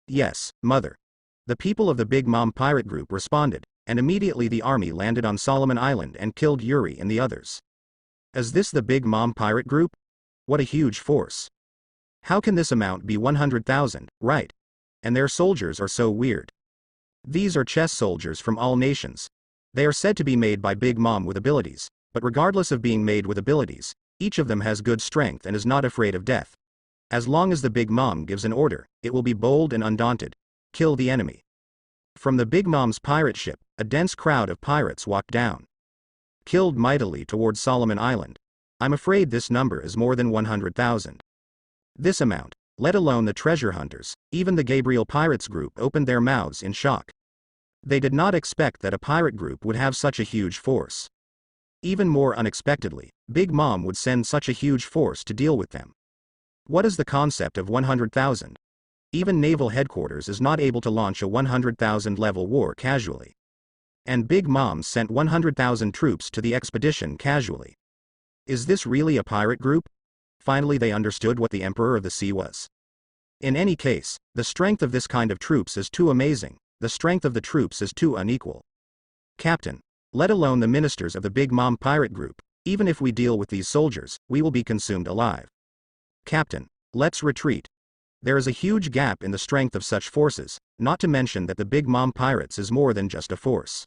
[SPEAKER 1] Yes, mother. The people of the Big Mom pirate group responded, and immediately the army landed on Solomon Island and killed Yuri and the others. Is this the Big Mom pirate group? What a huge force. How can this amount be 100,000, right? And their soldiers are so weird. These are chess soldiers from all nations. They are said to be made by Big Mom with abilities, but regardless of being made with abilities, each of them has good strength and is not afraid of death. As long as the Big Mom gives an order, it will be bold and undaunted. Kill the enemy. From the Big Mom's pirate ship, a dense crowd of pirates walked down. Killed mightily towards Solomon Island. I'm afraid this number is more than 100,000. This amount, let alone the treasure hunters, even the Gabriel Pirates group opened their mouths in shock. They did not expect that a pirate group would have such a huge force. Even more unexpectedly, Big Mom would send such a huge force to deal with them. What is the concept of 100,000? Even Naval Headquarters is not able to launch a 100,000 level war casually. And Big Mom sent 100,000 troops to the expedition casually. Is this really a pirate group? Finally they understood what the Emperor of the Sea was. In any case, the strength of this kind of troops is too amazing, the strength of the troops is too unequal. Captain, let alone the ministers of the Big Mom pirate group, even if we deal with these soldiers, we will be consumed alive. Captain, let's retreat. There is a huge gap in the strength of such forces, not to mention that the Big Mom pirates is more than just a force.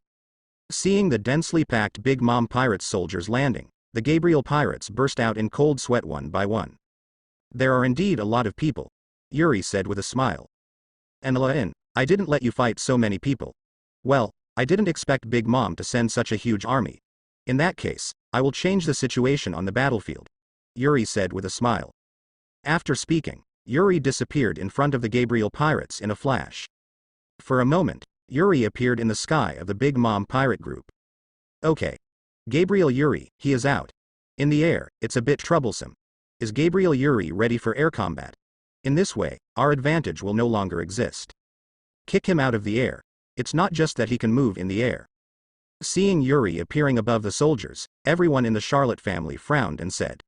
[SPEAKER 1] Seeing the densely packed Big Mom pirates soldiers landing, the Gabriel pirates burst out in cold sweat one by one. There are indeed a lot of people, Yuri said with a smile. And I didn't let you fight so many people. Well, I didn't expect Big Mom to send such a huge army. In that case, I will change the situation on the battlefield, Yuri said with a smile. After speaking, Yuri disappeared in front of the Gabriel pirates in a flash. For a moment, Yuri appeared in the sky of the Big Mom pirate group. Okay. Gabriel Yuri, he is out. In the air, it's a bit troublesome. Is Gabriel Yuri ready for air combat? In this way, our advantage will no longer exist. Kick him out of the air. It's not just that he can move in the air. Seeing Yuri appearing above the soldiers, everyone in the Charlotte family frowned and said,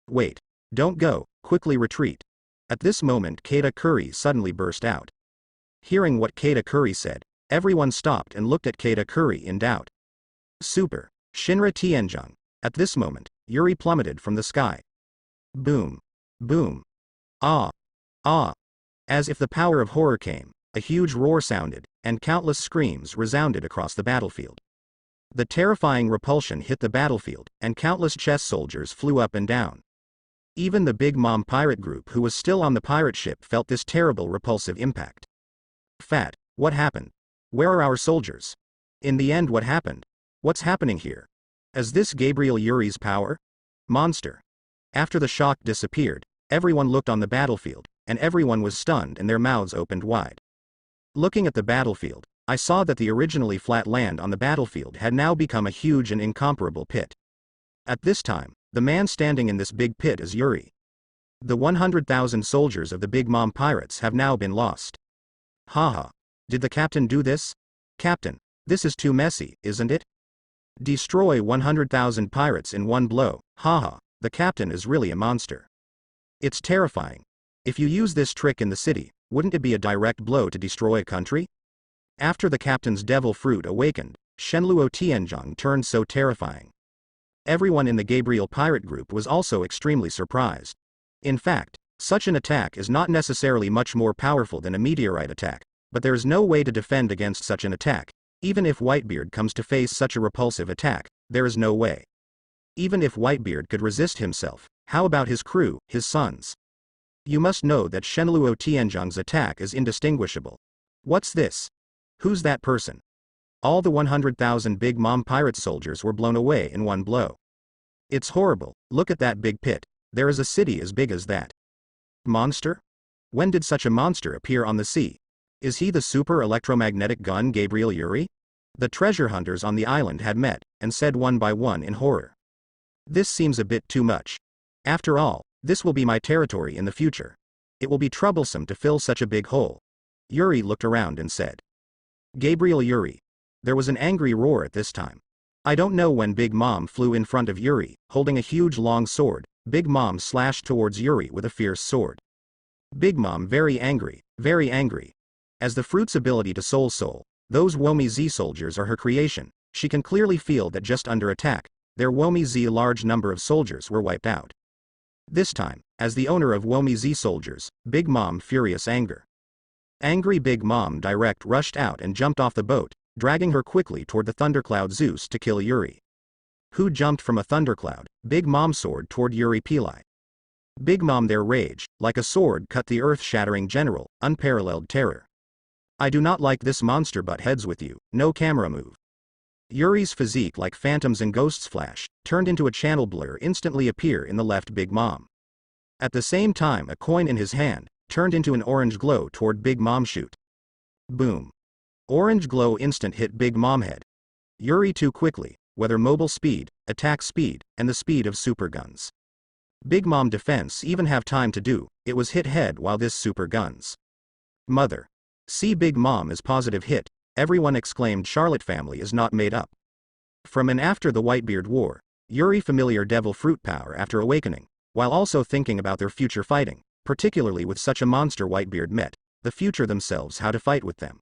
[SPEAKER 1] Wait. Don't go, quickly retreat. At this moment Keita Curry suddenly burst out. Hearing what Keita Curry said, everyone stopped and looked at Keita Curry in doubt. Super. Shinra Tianjung. At this moment, Yuri plummeted from the sky. Boom. Boom. Ah. Ah. As if the power of horror came, a huge roar sounded, and countless screams resounded across the battlefield. The terrifying repulsion hit the battlefield, and countless chess soldiers flew up and down. Even the Big Mom pirate group who was still on the pirate ship felt this terrible repulsive impact. Fat, what happened? Where are our soldiers? In the end, what happened? What's happening here? Is this Gabriel Yuri's power? Monster. After the shock disappeared, everyone looked on the battlefield, and everyone was stunned and their mouths opened wide. Looking at the battlefield, I saw that the originally flat land on the battlefield had now become a huge and incomparable pit. At this time, the man standing in this big pit is Yuri. The 100,000 soldiers of the Big Mom pirates have now been lost. Haha. Did the captain do this? Captain, this is too messy, isn't it? Destroy 100,000 pirates in one blow, haha, the captain is really a monster. It's terrifying. If you use this trick in the city, wouldn't it be a direct blow to destroy a country? After the captain's devil fruit awakened, Shenluo Tianzhong turned so terrifying. Everyone in the Gabriel pirate group was also extremely surprised. In fact, such an attack is not necessarily much more powerful than a meteorite attack, but there is no way to defend against such an attack. Even if Whitebeard comes to face such a repulsive attack, there is no way. Even if Whitebeard could resist himself, how about his crew, his sons? You must know that Shenluo Tianzhong's attack is indistinguishable. What's this? Who's that person? All the 100,000 Big Mom pirate soldiers were blown away in one blow. It's horrible, look at that big pit, there is a city as big as that. Monster? When did such a monster appear on the sea? Is he the super electromagnetic gun Gabriel Yuri? The treasure hunters on the island had met, and said one by one in horror. This seems a bit too much. After all, this will be my territory in the future. It will be troublesome to fill such a big hole. Yuri looked around and said. Gabriel Yuri. There was an angry roar at this time. I don't know when Big Mom flew in front of Yuri, holding a huge long sword. Big Mom slashed towards Yuri with a fierce sword. Big Mom very angry, very angry. As the fruit's ability to soul, those Womi Z soldiers are her creation, she can clearly feel that just under attack, their Womi Z large number of soldiers were wiped out. This time, as the owner of Womi Z soldiers, Big Mom furious anger. Angry Big Mom direct rushed out and jumped off the boat, dragging her quickly toward the thundercloud Zeus to kill Yuri. Who jumped from a thundercloud? Big Mom sword toward Yuri Pili. Big Mom their rage, like a sword cut the earth-shattering general, unparalleled terror. I do not like this monster butt heads with you, no camera move. Yuri's physique like phantoms and ghosts flash, turned into a channel blur instantly appear in the left Big Mom. At the same time a coin in his hand, turned into an orange glow toward Big Mom shoot. Boom. Orange glow instant hit Big Mom head. Yuri too quickly, whether mobile speed, attack speed, and the speed of super guns. Big Mom defense even have time to do, it was hit head while this super guns. Mother. See Big Mom is positive hit, everyone exclaimed Charlotte family is not made up. From and after the Whitebeard War, Yuri familiar devil fruit power after awakening, while also thinking about their future fighting, particularly with such a monster Whitebeard met, the future themselves how to fight with them.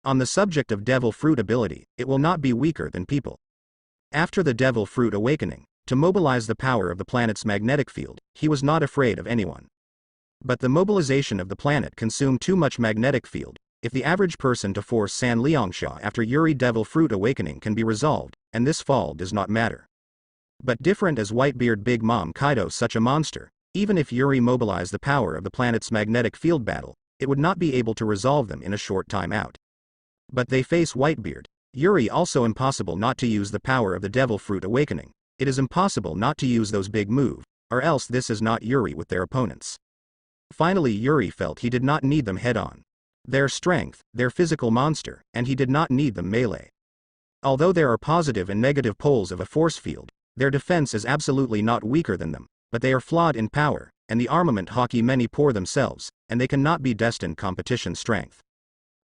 [SPEAKER 1] On the subject of devil fruit ability, it will not be weaker than people. After the devil fruit awakening, to mobilize the power of the planet's magnetic field, he was not afraid of anyone. But the mobilization of the planet consumed too much magnetic field. If the average person to force San Liangsha after Yuri Devil Fruit Awakening can be resolved, and this fall does not matter. But different as Whitebeard Big Mom Kaido such a monster, even if Yuri mobilized the power of the planet's magnetic field battle, it would not be able to resolve them in a short time out. But they face Whitebeard. Yuri also impossible not to use the power of the Devil Fruit Awakening. It is impossible not to use those big move, or else this is not Yuri with their opponents. Finally Yuri felt he did not need them head-on. Their strength, their physical monster, and he did not need them melee. Although there are positive and negative poles of a force field, their defense is absolutely not weaker than them, but they are flawed in power, and the armament hockey many pour themselves, and they cannot be destined competition strength.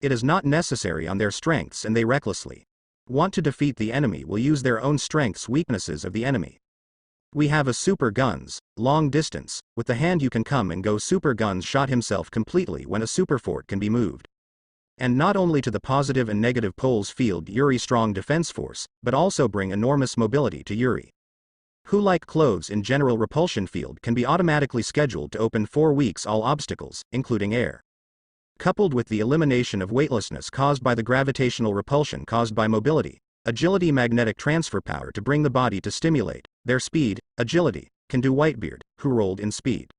[SPEAKER 1] It is not necessary on their strengths and they recklessly want to defeat the enemy will use their own strengths weaknesses of the enemy. We have a super guns, long distance, with the hand you can come and go super guns shot himself completely when a super fort can be moved. And not only to the positive and negative poles field Yuri strong defense force, but also bring enormous mobility to Yuri. Who like clothes in general repulsion field can be automatically scheduled to open 4 weeks all obstacles, including air. Coupled with the elimination of weightlessness caused by the gravitational repulsion caused by mobility, agility magnetic transfer power to bring the body to stimulate, their speed, agility, can do Whitebeard, who rolled in speed.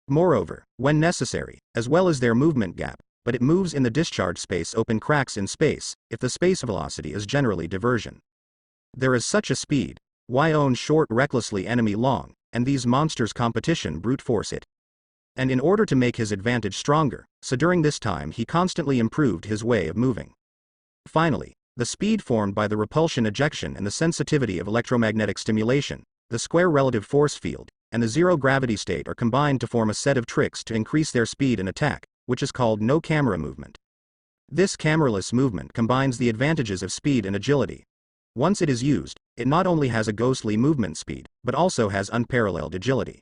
[SPEAKER 1] Moreover, when necessary, as well as their movement gap, but it moves in the discharge space open cracks in space, if the space velocity is generally diversion. There is such a speed, why own short recklessly enemy long, and these monsters competition brute force it. And in order to make his advantage stronger, so during this time he constantly improved his way of moving. Finally, the speed formed by the repulsion ejection and the sensitivity of electromagnetic stimulation, the square relative force field, and the zero gravity state are combined to form a set of tricks to increase their speed and attack, which is called no camera movement. This cameraless movement combines the advantages of speed and agility. Once it is used, it not only has a ghostly movement speed, but also has unparalleled agility.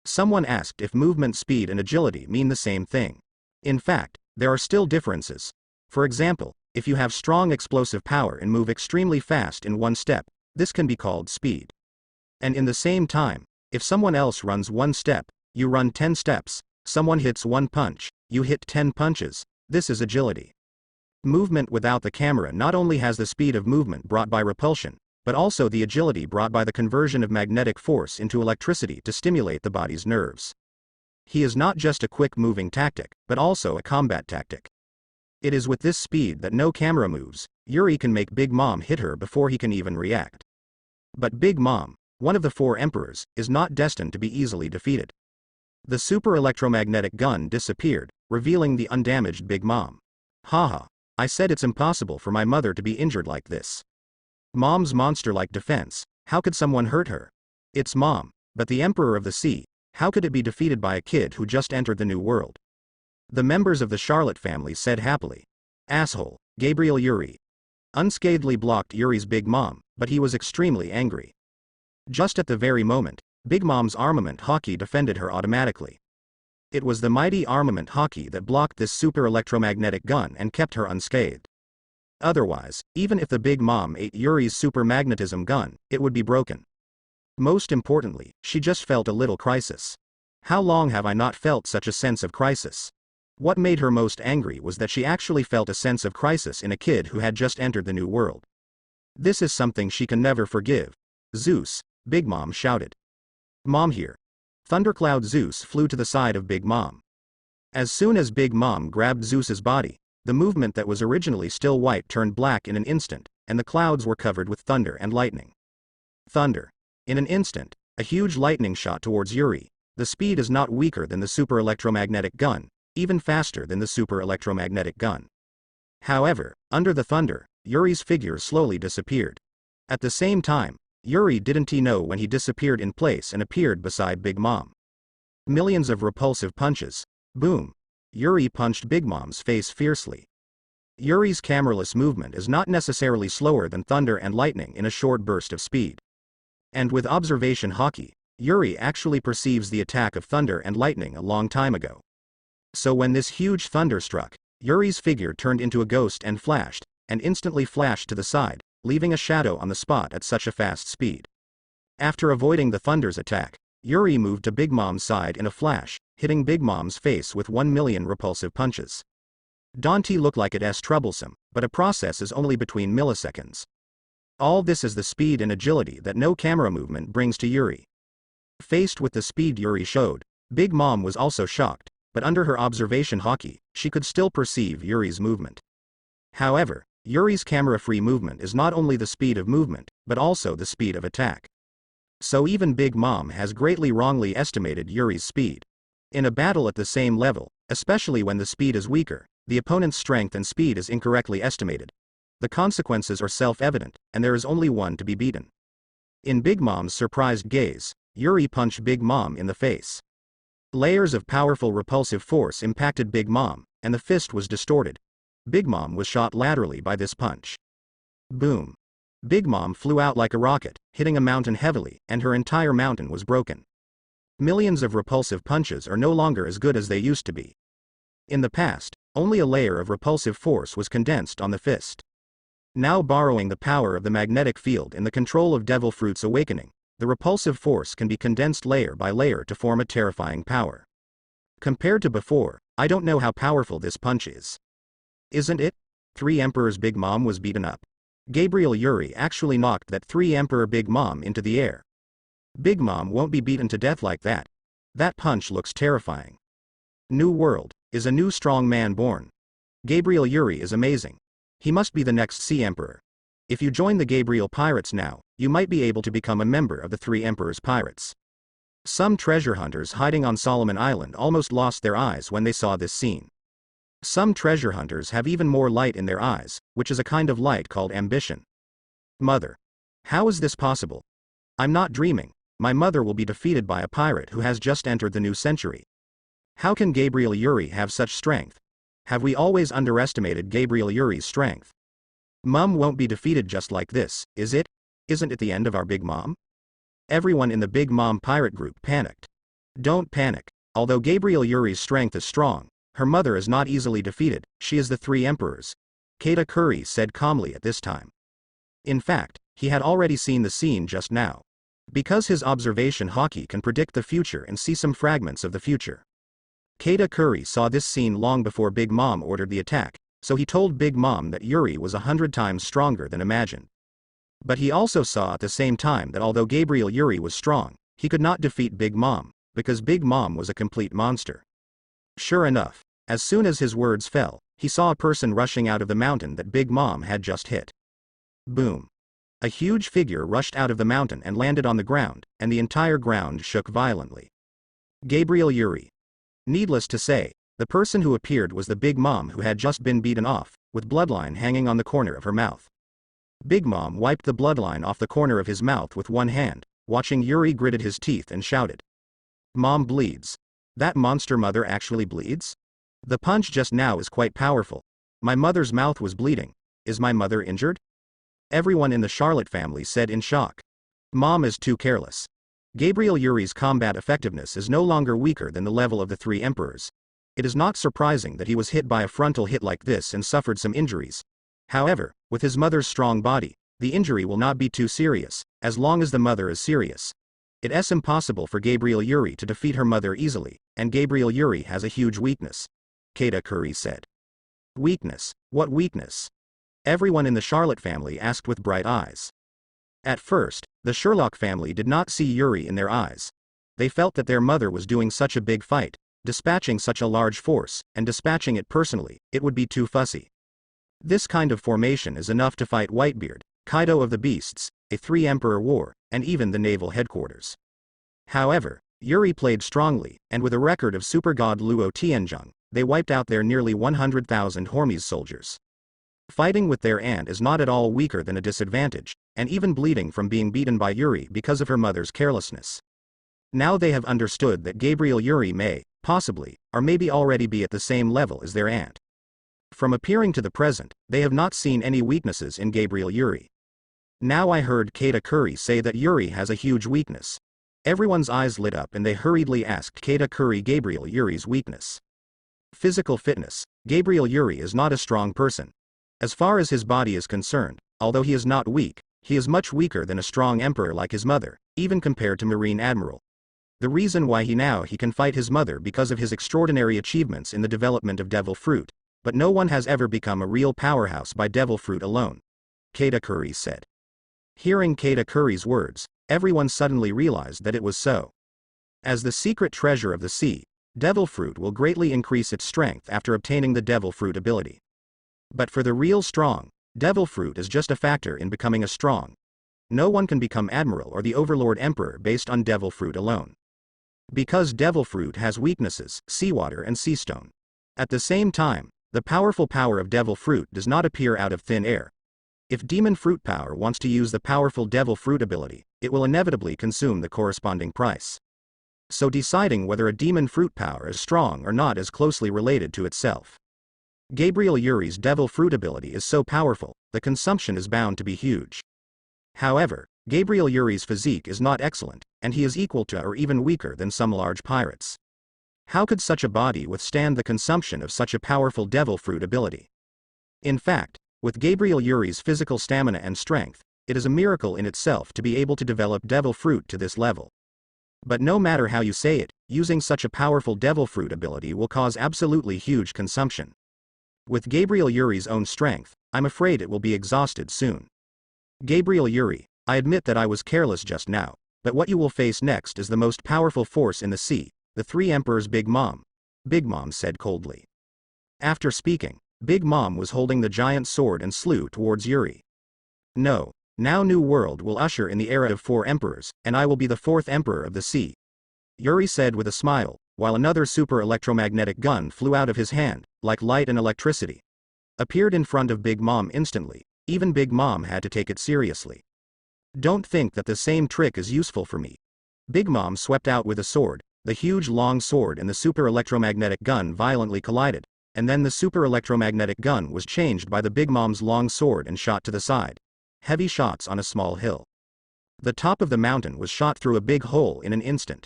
[SPEAKER 1] Someone asked if movement speed and agility mean the same thing. In fact, there are still differences. For example, if you have strong explosive power and move extremely fast in one step, this can be called speed. And in the same time, if someone else runs one step, you run 10 steps, someone hits one punch, you hit 10 punches, this is agility. Movement without the camera not only has the speed of movement brought by repulsion, but also the agility brought by the conversion of magnetic force into electricity to stimulate the body's nerves. He is not just a quick-moving tactic, but also a combat tactic. It is with this speed that no camera moves, Yuri can make Big Mom hit her before he can even react. But Big Mom, one of the 4 emperors, is not destined to be easily defeated. The super electromagnetic gun disappeared, revealing the undamaged Big Mom. Haha, I said it's impossible for my mother to be injured like this. Mom's monster-like defense, how could someone hurt her? It's Mom, but the Emperor of the Sea, how could it be defeated by a kid who just entered the new world? The members of the Charlotte family said happily. Asshole, Gabriel Yuri. Unscathed blocked Yuri's Big Mom, but he was extremely angry. Just at the very moment, Big Mom's armament hockey defended her automatically. It was the mighty armament hockey that blocked this super electromagnetic gun and kept her unscathed. Otherwise, even if the Big Mom ate Yuri's super magnetism gun, it would be broken. Most importantly, she just felt a little crisis. How long have I not felt such a sense of crisis? What made her most angry was that she actually felt a sense of crisis in a kid who had just entered the new world. This is something she can never forgive. Zeus, Big Mom shouted. Mom here. Thundercloud Zeus flew to the side of Big Mom. As soon as Big Mom grabbed Zeus's body, the movement that was originally still white turned black in an instant, and the clouds were covered with thunder and lightning. Thunder. In an instant, a huge lightning shot towards Yuri. The speed is not weaker than the super electromagnetic gun, even faster than the super electromagnetic gun. However, under the thunder, Yuri's figure slowly disappeared. At the same time, Yuri didn't know when he disappeared in place and appeared beside Big Mom. Millions of repulsive punches. Boom. Yuri punched Big Mom's face fiercely. Yuri's cameraless movement is not necessarily slower than thunder and lightning in a short burst of speed. And with observation hockey, Yuri actually perceives the attack of thunder and lightning a long time ago. So when this huge thunder struck, Yuri's figure turned into a ghost and instantly flashed to the side, leaving a shadow on the spot at such a fast speed. After avoiding the thunder's attack, Yuri moved to Big Mom's side in a flash, hitting Big Mom's face with 1,000,000 repulsive punches. Dante looked like it's troublesome, but a process is only between milliseconds. All this is the speed and agility that no camera movement brings to Yuri. Faced with the speed Yuri showed, Big Mom was also shocked, but under her observation hockey, she could still perceive Yuri's movement. However, Yuri's camera-free movement is not only the speed of movement, but also the speed of attack. So even Big Mom has greatly wrongly estimated Yuri's speed. In a battle at the same level, especially when the speed is weaker, the opponent's strength and speed is incorrectly estimated. The consequences are self-evident, and there is only one to be beaten. In Big Mom's surprised gaze, Yuri punched Big Mom in the face. Layers of powerful repulsive force impacted Big Mom, and the fist was distorted. Big Mom was shot laterally by this punch. Boom. Big Mom flew out like a rocket, hitting a mountain heavily, and her entire mountain was broken. Millions of repulsive punches are no longer as good as they used to be. In the past, only a layer of repulsive force was condensed on the fist. Now, borrowing the power of the magnetic field in the control of Devil Fruit's awakening, the repulsive force can be condensed layer by layer to form a terrifying power. Compared to before, I don't know how powerful this punch is. Isn't it? 3 Emperors Big Mom was beaten up. Gabriel Yuri actually knocked that 3 Emperor Big Mom into the air. Big Mom won't be beaten to death like that. That punch looks terrifying. New world. Is a new strong man born? Gabriel Yuri is amazing. He must be the next Sea Emperor. If you join the Gabriel Pirates now, you might be able to become a member of the Three Emperors Pirates. Some treasure hunters hiding on Solomon Island almost lost their eyes when they saw this scene. Some treasure hunters have even more light in their eyes, which is a kind of light called ambition. Mother. How is this possible? I'm not dreaming. My mother will be defeated by a pirate who has just entered the new century. How can Gabriel Yuri have such strength? Have we always underestimated Gabriel Yuri's strength? Mum won't be defeated just like this, is it? Isn't it the end of our Big Mom? Everyone in the Big Mom pirate group panicked. Don't panic. Although Gabriel Yuri's strength is strong, her mother is not easily defeated. She is the Three Emperors. Keita Curry said calmly at this time. In fact, he had already seen the scene just now. Because his observation hockey can predict the future and see some fragments of the future. Keita Curry saw this scene long before Big Mom ordered the attack, so he told Big Mom that Yuri was 100 times stronger than imagined. But he also saw at the same time that although Gabriel Yuri was strong, he could not defeat Big Mom, because Big Mom was a complete monster. Sure enough, as soon as his words fell, he saw a person rushing out of the mountain that Big Mom had just hit. Boom. A huge figure rushed out of the mountain and landed on the ground, and the entire ground shook violently. Gabriel Yuri. Needless to say, the person who appeared was the Big Mom who had just been beaten off, with bloodline hanging on the corner of her mouth. Big Mom wiped the bloodline off the corner of his mouth with one hand, watching Yuri gritted his teeth and shouted. Mom bleeds. That monster mother actually bleeds? The punch just now is quite powerful. My mother's mouth was bleeding. Is my mother injured? Everyone in the Charlotte family said in shock. Mom is too careless. Gabriel Yuri's combat effectiveness is no longer weaker than the level of the Three Emperors. It is not surprising that he was hit by a frontal hit like this and suffered some injuries. However, with his mother's strong body, the injury will not be too serious, as long as the mother is serious. It is impossible for Gabriel Yuri to defeat her mother easily, and Gabriel Yuri has a huge weakness. Keita Curry said. Weakness? What weakness? Everyone in the Charlotte family asked with bright eyes. At first, the Sherlock family did not see Yuri in their eyes. They felt that their mother was doing such a big fight, dispatching such a large force, and dispatching it personally, it would be too fussy. This kind of formation is enough to fight Whitebeard, Kaido of the Beasts, a Three-Emperor War, and even the naval headquarters. However, Yuri played strongly, and with a record of Super God Luo Tianzhong, they wiped out their nearly 100,000 Hormes soldiers. Fighting with their aunt is not at all weaker than a disadvantage, and even bleeding from being beaten by Yuri because of her mother's carelessness. Now they have understood that Gabriel Yuri may, possibly, or maybe already be at the same level as their aunt. From appearing to the present, they have not seen any weaknesses in Gabriel Yuri. Now I heard Keita Curry say that Yuri has a huge weakness. Everyone's eyes lit up and they hurriedly asked Keita Curry Gabriel Yuri's weakness. Physical fitness. Gabriel Yuri is not a strong person. As far as his body is concerned, although he is not weak, he is much weaker than a strong emperor like his mother, even compared to Marine Admiral. The reason why he can fight his mother because of his extraordinary achievements in the development of devil fruit, but no one has ever become a real powerhouse by devil fruit alone. Keita Curry said. Hearing Keita Curry's words, everyone suddenly realized that it was so. As the secret treasure of the sea, devil fruit will greatly increase its strength after obtaining the devil fruit ability. But for the real strong, devil fruit is just a factor in becoming a strong. No one can become admiral or the overlord emperor based on devil fruit alone. Because devil fruit has weaknesses, seawater and sea stone. At the same time, the powerful power of devil fruit does not appear out of thin air. If demon fruit power wants to use the powerful devil fruit ability, it will inevitably consume the corresponding price. So deciding whether a demon fruit power is strong or not is closely related to itself. Gabriel Yuri's devil fruit ability is so powerful, the consumption is bound to be huge. However, Gabriel Yuri's physique is not excellent, and he is equal to or even weaker than some large pirates. How could such a body withstand the consumption of such a powerful devil fruit ability? In fact, with Gabriel Yuri's physical stamina and strength, it is a miracle in itself to be able to develop devil fruit to this level. But no matter how you say it, using such a powerful devil fruit ability will cause absolutely huge consumption. With Gabriel Yuri's own strength, I'm afraid it will be exhausted soon. Gabriel Yuri, I admit that I was careless just now. But what you will face next is the most powerful force in the sea, the three emperors. Big Mom. Big Mom said coldly. After speaking, Big Mom was holding the giant sword and slew towards Yuri. No. Now New World will usher in the era of 4 emperors, and I will be the 4th emperor of the sea. Yuri said with a smile, while another super electromagnetic gun flew out of his hand, like light and electricity. Appeared in front of Big Mom instantly. Even Big Mom had to take it seriously. Don't think that the same trick is useful for me. Big Mom swept out with a sword. The huge long sword and the super electromagnetic gun violently collided, and then the super electromagnetic gun was changed by the Big Mom's long sword and shot to the side. Heavy shots on a small hill. The top of the mountain was shot through a big hole in an instant.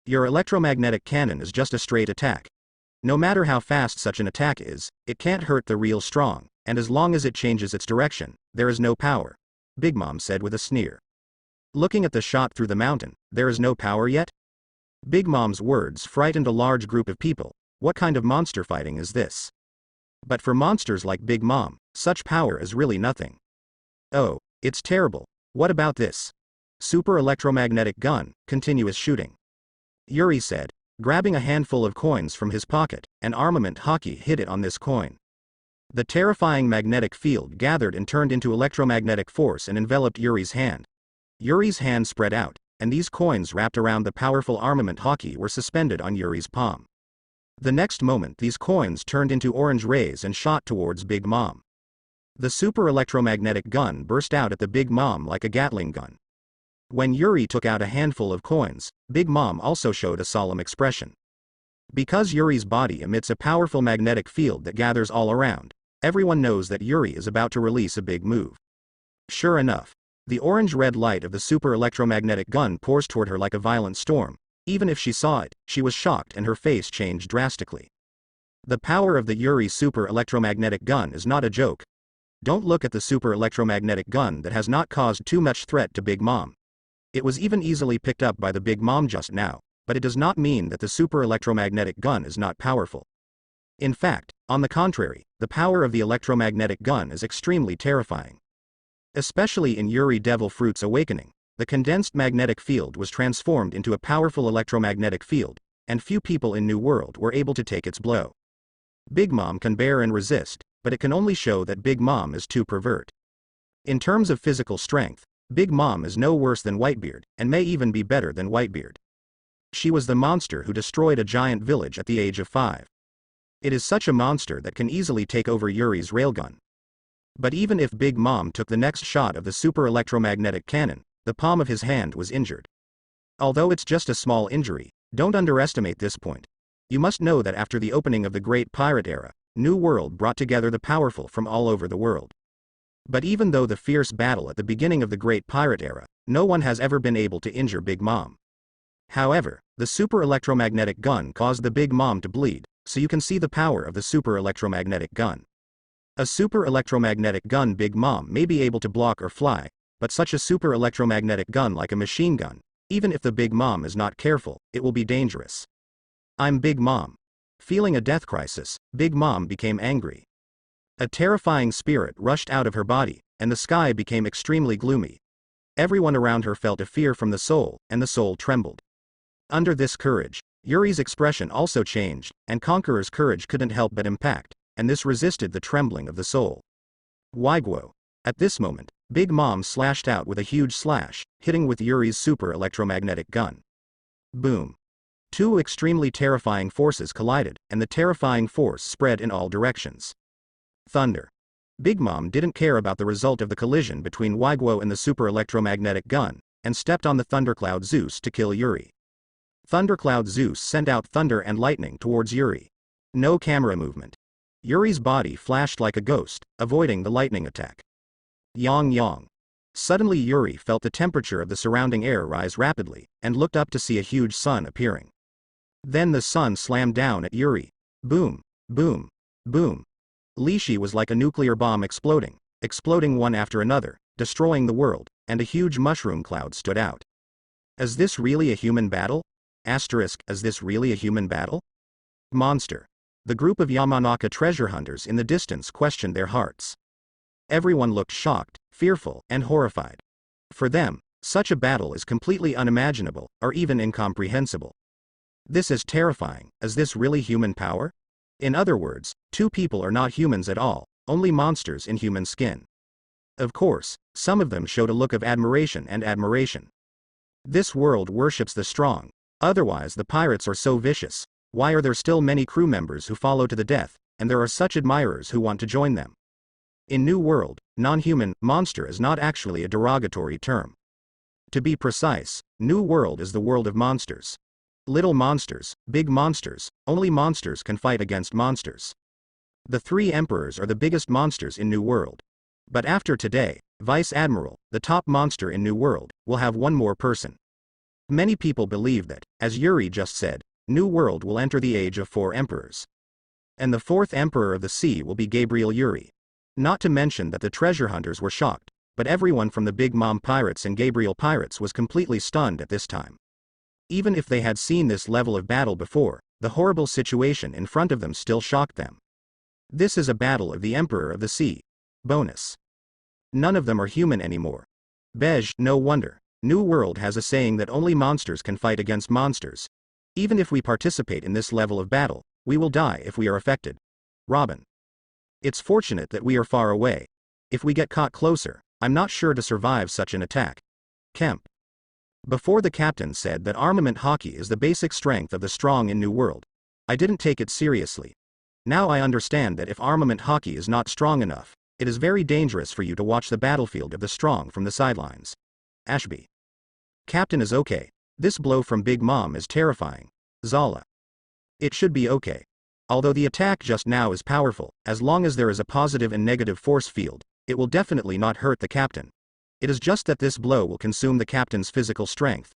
[SPEAKER 1] Your electromagnetic cannon is just a straight attack. No matter how fast such an attack is, it can't hurt the real strong, and as long as it changes its direction, there is no power. Big Mom said with a sneer. Looking at the shot through the mountain, there is no power yet? Big Mom's words frightened a large group of people. What kind of monster fighting is this? But for monsters like Big Mom, such power is really nothing. Oh, it's terrible. What about this? Super electromagnetic gun, continuous shooting. Yuri said, grabbing a handful of coins from his pocket, an armament hockey hit it on this coin. The terrifying magnetic field gathered and turned into electromagnetic force and enveloped Yuri's hand. Yuri's hand spread out, and these coins wrapped around the powerful armament hockey were suspended on Yuri's palm. The next moment these coins turned into orange rays and shot towards Big Mom. The super electromagnetic gun burst out at the Big Mom like a Gatling gun. When Yuri took out a handful of coins, Big Mom also showed a solemn expression. Because Yuri's body emits a powerful magnetic field that gathers all around, everyone knows that Yuri is about to release a big move. Sure enough, the orange-red light of the super electromagnetic gun pours toward her like a violent storm. Even if she saw it, she was shocked and her face changed drastically. The power of the Yuri super electromagnetic gun is not a joke. Don't look at the super electromagnetic gun that has not caused too much threat to Big Mom. It was even easily picked up by the Big Mom just now, but it does not mean that the super electromagnetic gun is not powerful. In fact, on the contrary, the power of the electromagnetic gun is extremely terrifying. Especially in Yuri Devil Fruit's awakening, the condensed magnetic field was transformed into a powerful electromagnetic field, and few people in New World were able to take its blow. Big Mom can bear and resist, but it can only show that Big Mom is too pervert. In terms of physical strength, Big Mom is no worse than Whitebeard, and may even be better than Whitebeard. She was the monster who destroyed a giant village at the age of 5. It is such a monster that can easily take over Yuri's railgun. But even if Big Mom took the next shot of the super electromagnetic cannon, the palm of his hand was injured. Although it's just a small injury, don't underestimate this point. You must know that after the opening of the Great Pirate Era, New World brought together the powerful from all over the world. But even though the fierce battle at the beginning of the Great Pirate Era, no one has ever been able to injure Big Mom. However, the super electromagnetic gun caused the Big Mom to bleed, so you can see the power of the super electromagnetic gun. A super electromagnetic gun Big Mom may be able to block or fly, but such a super electromagnetic gun like a machine gun, even if the Big Mom is not careful, it will be dangerous. I'm Big Mom. Feeling a death crisis, Big Mom became angry. A terrifying spirit rushed out of her body, and the sky became extremely gloomy. Everyone around her felt a fear from the soul, and the soul trembled. Under this courage, Yuri's expression also changed, and Conqueror's courage couldn't help but impact, and this resisted the trembling of the soul. Waiguo. At this moment, Big Mom slashed out with a huge slash, hitting with Yuri's super electromagnetic gun. Boom. Two extremely terrifying forces collided, and the terrifying force spread in all directions. Thunder. Big Mom didn't care about the result of the collision between Waiguo and the super electromagnetic gun, and stepped on the thundercloud Zeus to kill Yuri. Thundercloud Zeus sent out thunder and lightning towards Yuri. No camera movement. Yuri's body flashed like a ghost, avoiding the lightning attack. Yang yang. Suddenly Yuri felt the temperature of the surrounding air rise rapidly, and looked up to see a huge sun appearing. Then the sun slammed down at Yuri. Boom, boom, boom. Lishi was like a nuclear bomb exploding one after another, destroying the world, and a huge mushroom cloud stood out. Is this really a human battle? Is this really a human battle? Monster. The group of Yamanaka treasure hunters in the distance questioned their hearts. Everyone looked shocked, fearful, and horrified. For them, Such a battle is completely unimaginable, or even incomprehensible. This is terrifying. Is this really human power? In other words, two people are not humans at all, only monsters in human skin. Of course, some of them showed a look of admiration. This world worships the strong. Otherwise the pirates are so vicious. Why are there still many crew members who follow to the death, and there are such admirers who want to join them? In New World, non-human, monster is not actually a derogatory term. To be precise, New World is the world of monsters. Little monsters, big monsters, only monsters can fight against monsters. The three emperors are the biggest monsters in New World. But after today, Vice Admiral, the top monster in New World, will have one more person. Many people believe that, as Yuri just said, New World will enter the age of 4 emperors. And the 4th emperor of the sea will be Gabriel Yuri. Not to mention that the treasure hunters were shocked, but everyone from the Big Mom Pirates and Gabriel Pirates was completely stunned at this time. Even if they had seen this level of battle before, the horrible situation in front of them still shocked them. This is a battle of the Emperor of the Sea. Bonus. None of them are human anymore. Beige, no wonder. New World has a saying that only monsters can fight against monsters. Even if we participate in this level of battle, we will die if we are affected. Robin. It's fortunate that we are far away. If we get caught closer, I'm not sure to survive such an attack. Kemp. Before the captain said that armament hockey is the basic strength of the strong in New World. I didn't take it seriously. Now I understand that if armament hockey is not strong enough, it is very dangerous for you to watch the battlefield of the strong from the sidelines. Ashby. Captain is okay. This blow from Big Mom is terrifying. Zala. It should be okay. Although the attack just now is powerful, as long as there is a positive and negative force field, it will definitely not hurt the captain. It is just that this blow will consume the captain's physical strength.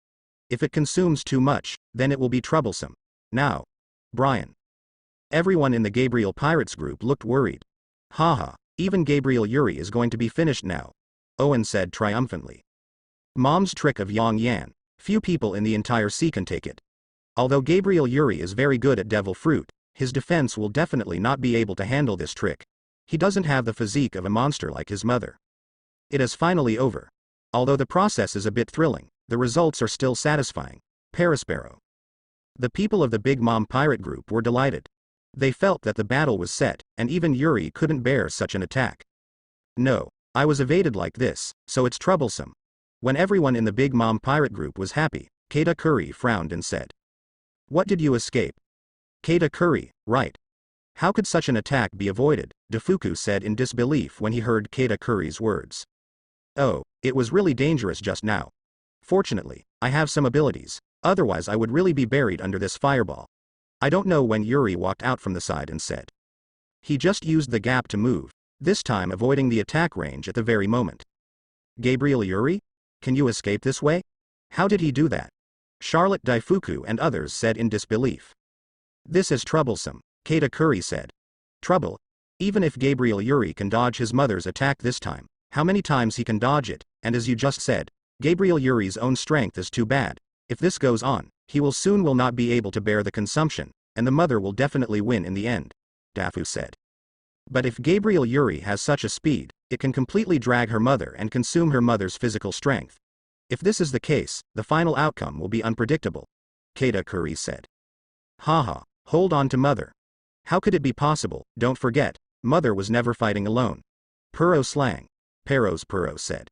[SPEAKER 1] If it consumes too much, then it will be troublesome. Now. Brian. Everyone in the Gabriel Pirates group looked worried. Haha, even Gabriel Yuri is going to be finished now. Owen said triumphantly. Mom's trick of Yang Yan. Few people in the entire sea can take it. Although Gabriel Yuri is very good at devil fruit, his defense will definitely not be able to handle this trick. He doesn't have the physique of a monster like his mother. It is finally over. Although the process is a bit thrilling, the results are still satisfying. Perispero. The people of the Big Mom Pirate group were delighted. They felt that the battle was set, and even Yuri couldn't bear such an attack. No, I was evaded like this, so it's troublesome. When everyone in the Big Mom Pirate group was happy, Keita Curry frowned and said. What did you escape? Keita Curry, right. How could such an attack be avoided? Defuku said in disbelief when he heard Keita Curry's words. Oh, it was really dangerous just now. Fortunately, I have some abilities, otherwise I would really be buried under this fireball. I don't know when Yuri walked out from the side and said. He just used the gap to move, this time avoiding the attack range at the very moment. Gabriel Yuri? Can you escape this way? How did he do that? Charlotte Daifuku and others said in disbelief. This is troublesome, Keita Curry said. Trouble? Even if Gabriel Yuri can dodge his mother's attack this time, how many times he can dodge it, and as you just said, Gabriel Yuri's own strength is too bad. If this goes on, he will not be able to bear the consumption, and the mother will definitely win in the end, Dafu said. But if Gabriel Yuri has such a speed, it can completely drag her mother and consume her mother's physical strength. If this is the case, the final outcome will be unpredictable, Keita Curry said. Haha, hold on to mother. How could it be possible? Don't forget, mother was never fighting alone. Puro slang. Puro said.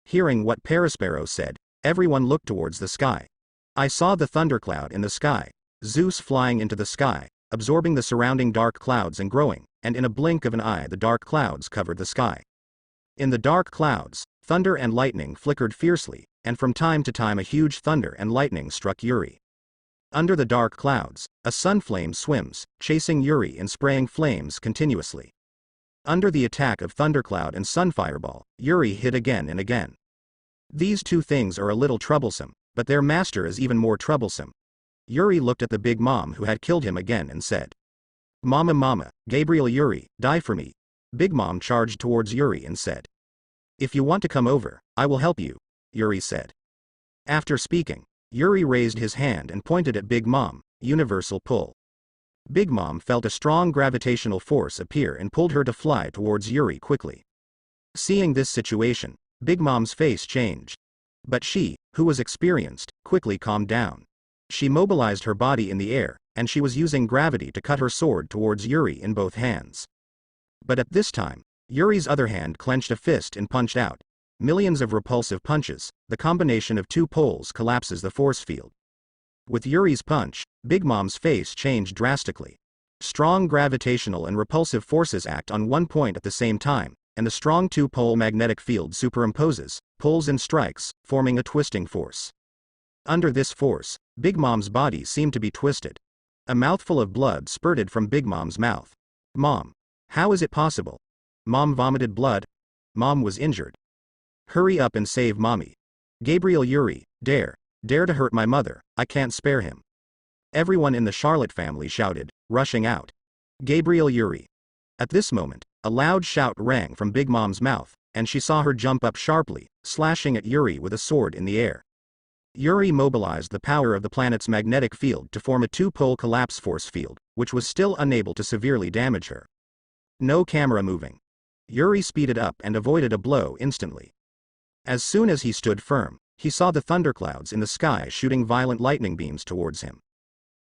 [SPEAKER 1] Hearing what Perispero said, everyone looked towards the sky. I saw the thundercloud in the sky, Zeus flying into the sky, absorbing the surrounding dark clouds and growing, and in a blink of an eye the dark clouds covered the sky. In the dark clouds, thunder and lightning flickered fiercely, and from time to time a huge thunder and lightning struck Yuri. Under the dark clouds, a sun flame swims, chasing Yuri and spraying flames continuously. Under the attack of thundercloud and sun fireball, Yuri hit again and again. These two things are a little troublesome, but their master is even more troublesome. Yuri looked at the Big Mom who had killed him again and said. Mama, Gabriel Yuri, die for me. Big Mom charged towards Yuri and said. If you want to come over, I will help you, Yuri said. After speaking, Yuri raised his hand and pointed at Big Mom, universal pull. Big Mom felt a strong gravitational force appear and pulled her to fly towards Yuri quickly. Seeing this situation, Big Mom's face changed. But she, who was experienced, quickly calmed down. She mobilized her body in the air, and she was using gravity to cut her sword towards Yuri in both hands. But at this time, Yuri's other hand clenched a fist and punched out. Millions of repulsive punches, the combination of two poles collapses the force field. With Yuri's punch, Big Mom's face changed drastically. Strong gravitational and repulsive forces act on one point at the same time, and the strong two-pole magnetic field superimposes, pulls and strikes, forming a twisting force. Under this force, Big Mom's body seemed to be twisted. A mouthful of blood spurted from Big Mom's mouth. "Mom. How is it possible? Mom vomited blood? Mom was injured. Hurry up and save Mommy. Gabriel Yuri, dare to hurt my mother, I can't spare him." Everyone in the Charlotte family shouted, rushing out. Gabriel Yuri. At this moment, a loud shout rang from Big Mom's mouth, and she saw her jump up sharply, slashing at Yuri with a sword in the air. Yuri mobilized the power of the planet's magnetic field to form a two-pole collapse force field, which was still unable to severely damage her. No camera moving. Yuri speeded up and avoided a blow instantly. As soon as he stood firm, he saw the thunderclouds in the sky shooting violent lightning beams towards him.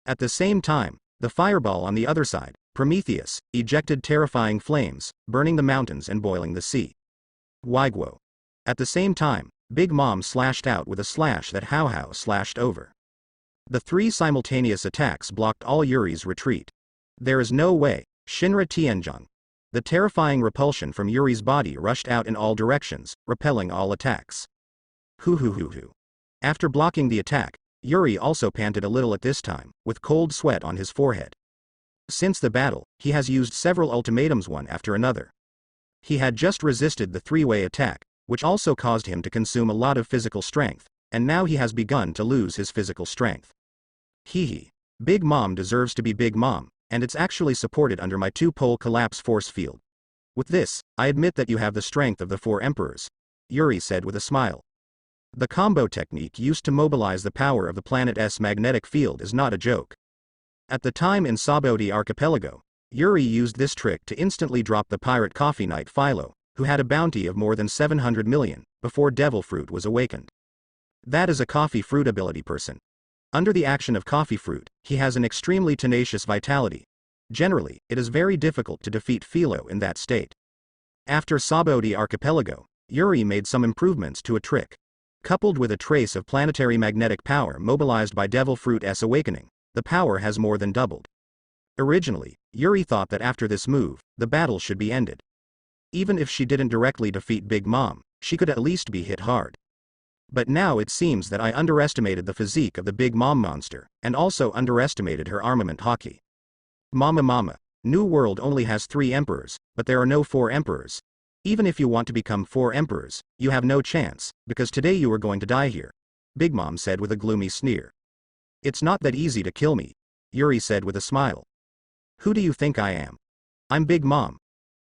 [SPEAKER 1] At the same time, the fireball on the other side, Prometheus, ejected terrifying flames, burning the mountains and boiling the sea. Waiguo. At the same time, Big Mom slashed out with a slash that How slashed over. The three simultaneous attacks blocked all Yuri's retreat. There is no way, Shinra Tianzhong. The terrifying repulsion from Yuri's body rushed out in all directions, repelling all attacks. Hoo. After blocking the attack, Yuri also panted a little at this time, with cold sweat on his forehead. Since the battle, he has used several ultimatums one after another. He had just resisted the three-way attack, which also caused him to consume a lot of physical strength, and now he has begun to lose his physical strength. Hee. Big Mom deserves to be Big Mom, and it's actually supported under my two-pole collapse force field. With this, I admit that you have the strength of the four emperors, Yuri said with a smile. The combo technique used to mobilize the power of the planet's magnetic field is not a joke. At the time in Sabaody Archipelago, Yuri used this trick to instantly drop the pirate coffee knight Philo, who had a bounty of more than 700 million, before Devil Fruit was awakened. That is a coffee fruit ability person. Under the action of coffee fruit, he has an extremely tenacious vitality. Generally, it is very difficult to defeat Philo in that state. After Sabaody Archipelago, Yuri made some improvements to a trick. Coupled with a trace of planetary magnetic power mobilized by Devil Fruit's awakening, the power has more than doubled. Originally, Yuri thought that after this move, the battle should be ended. Even if she didn't directly defeat Big Mom, she could at least be hit hard. But now it seems that I underestimated the physique of the Big Mom monster, and also underestimated her armament hockey. Mama, New World only has 3 emperors, but there are no 4 emperors. Even if you want to become 4 emperors, you have no chance, because today you are going to die here, Big Mom said with a gloomy sneer. It's not that easy to kill me, Yuri said with a smile. Who do you think I am? I'm Big Mom.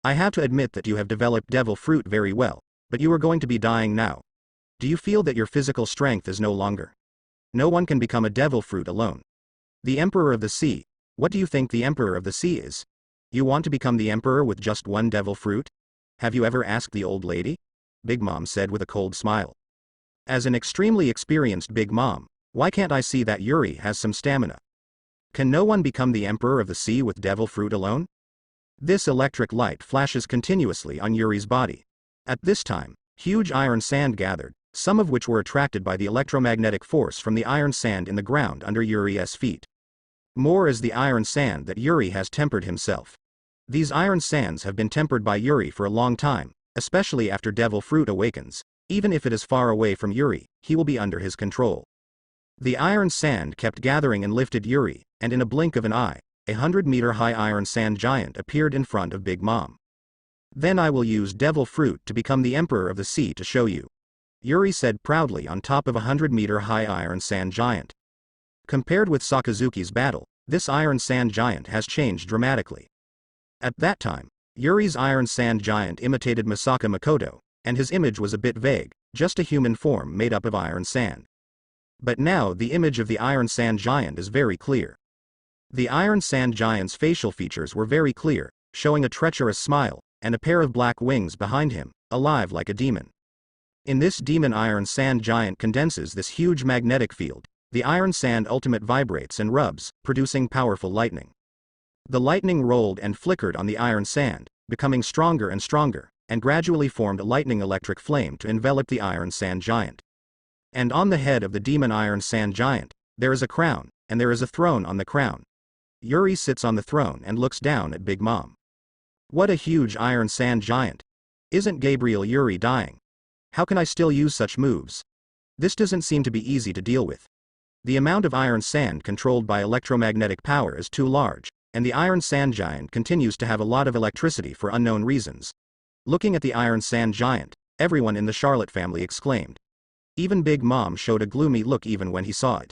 [SPEAKER 1] I have to admit that you have developed Devil Fruit very well, but you are going to be dying now. Do you feel that your physical strength is no longer? No one can become a Devil Fruit alone. The Emperor of the Sea. What do you think the Emperor of the Sea is? You want to become the Emperor with just 1 Devil Fruit? Have you ever asked the old lady? Big Mom said with a cold smile. As an extremely experienced Big Mom, why can't I see that Yuri has some stamina? Can no one become the Emperor of the Sea with Devil Fruit alone? This electric light flashes continuously on Yuri's body. At this time, huge iron sand gathered, some of which were attracted by the electromagnetic force from the iron sand in the ground under Yuri's feet. More is the iron sand that Yuri has tempered himself. These iron sands have been tempered by Yuri for a long time, especially after Devil Fruit awakens. Even if it is far away from Yuri, he will be under his control. The iron sand kept gathering and lifted Yuri, and in a blink of an eye, a 100-meter-high iron sand giant appeared in front of Big Mom. Then I will use Devil Fruit to become the Emperor of the Sea to show you, Yuri said proudly on top of a 100-meter-high iron sand giant. Compared with Sakazuki's battle, this iron sand giant has changed dramatically. At that time, Yuri's iron sand giant imitated Masaka Makoto, and his image was a bit vague, just a human form made up of iron sand. But now the image of the iron sand giant is very clear. The iron sand giant's facial features were very clear, showing a treacherous smile, and a pair of black wings behind him, alive like a demon. In this demon iron sand giant condenses this huge magnetic field. The iron sand ultimate vibrates and rubs, producing powerful lightning. The lightning rolled and flickered on the iron sand, becoming stronger and stronger, and gradually formed a lightning electric flame to envelop the iron sand giant. And on the head of the demon iron sand giant, there is a crown, and there is a throne on the crown. Yuri sits on the throne and looks down at Big Mom. What a huge iron sand giant. Isn't Gabriel Yuri dying? How can I still use such moves? This doesn't seem to be easy to deal with. The amount of iron sand controlled by electromagnetic power is too large, and the iron sand giant continues to have a lot of electricity for unknown reasons. Looking at the iron sand giant, everyone in the Charlotte family exclaimed. Even Big Mom showed a gloomy look even when he saw it.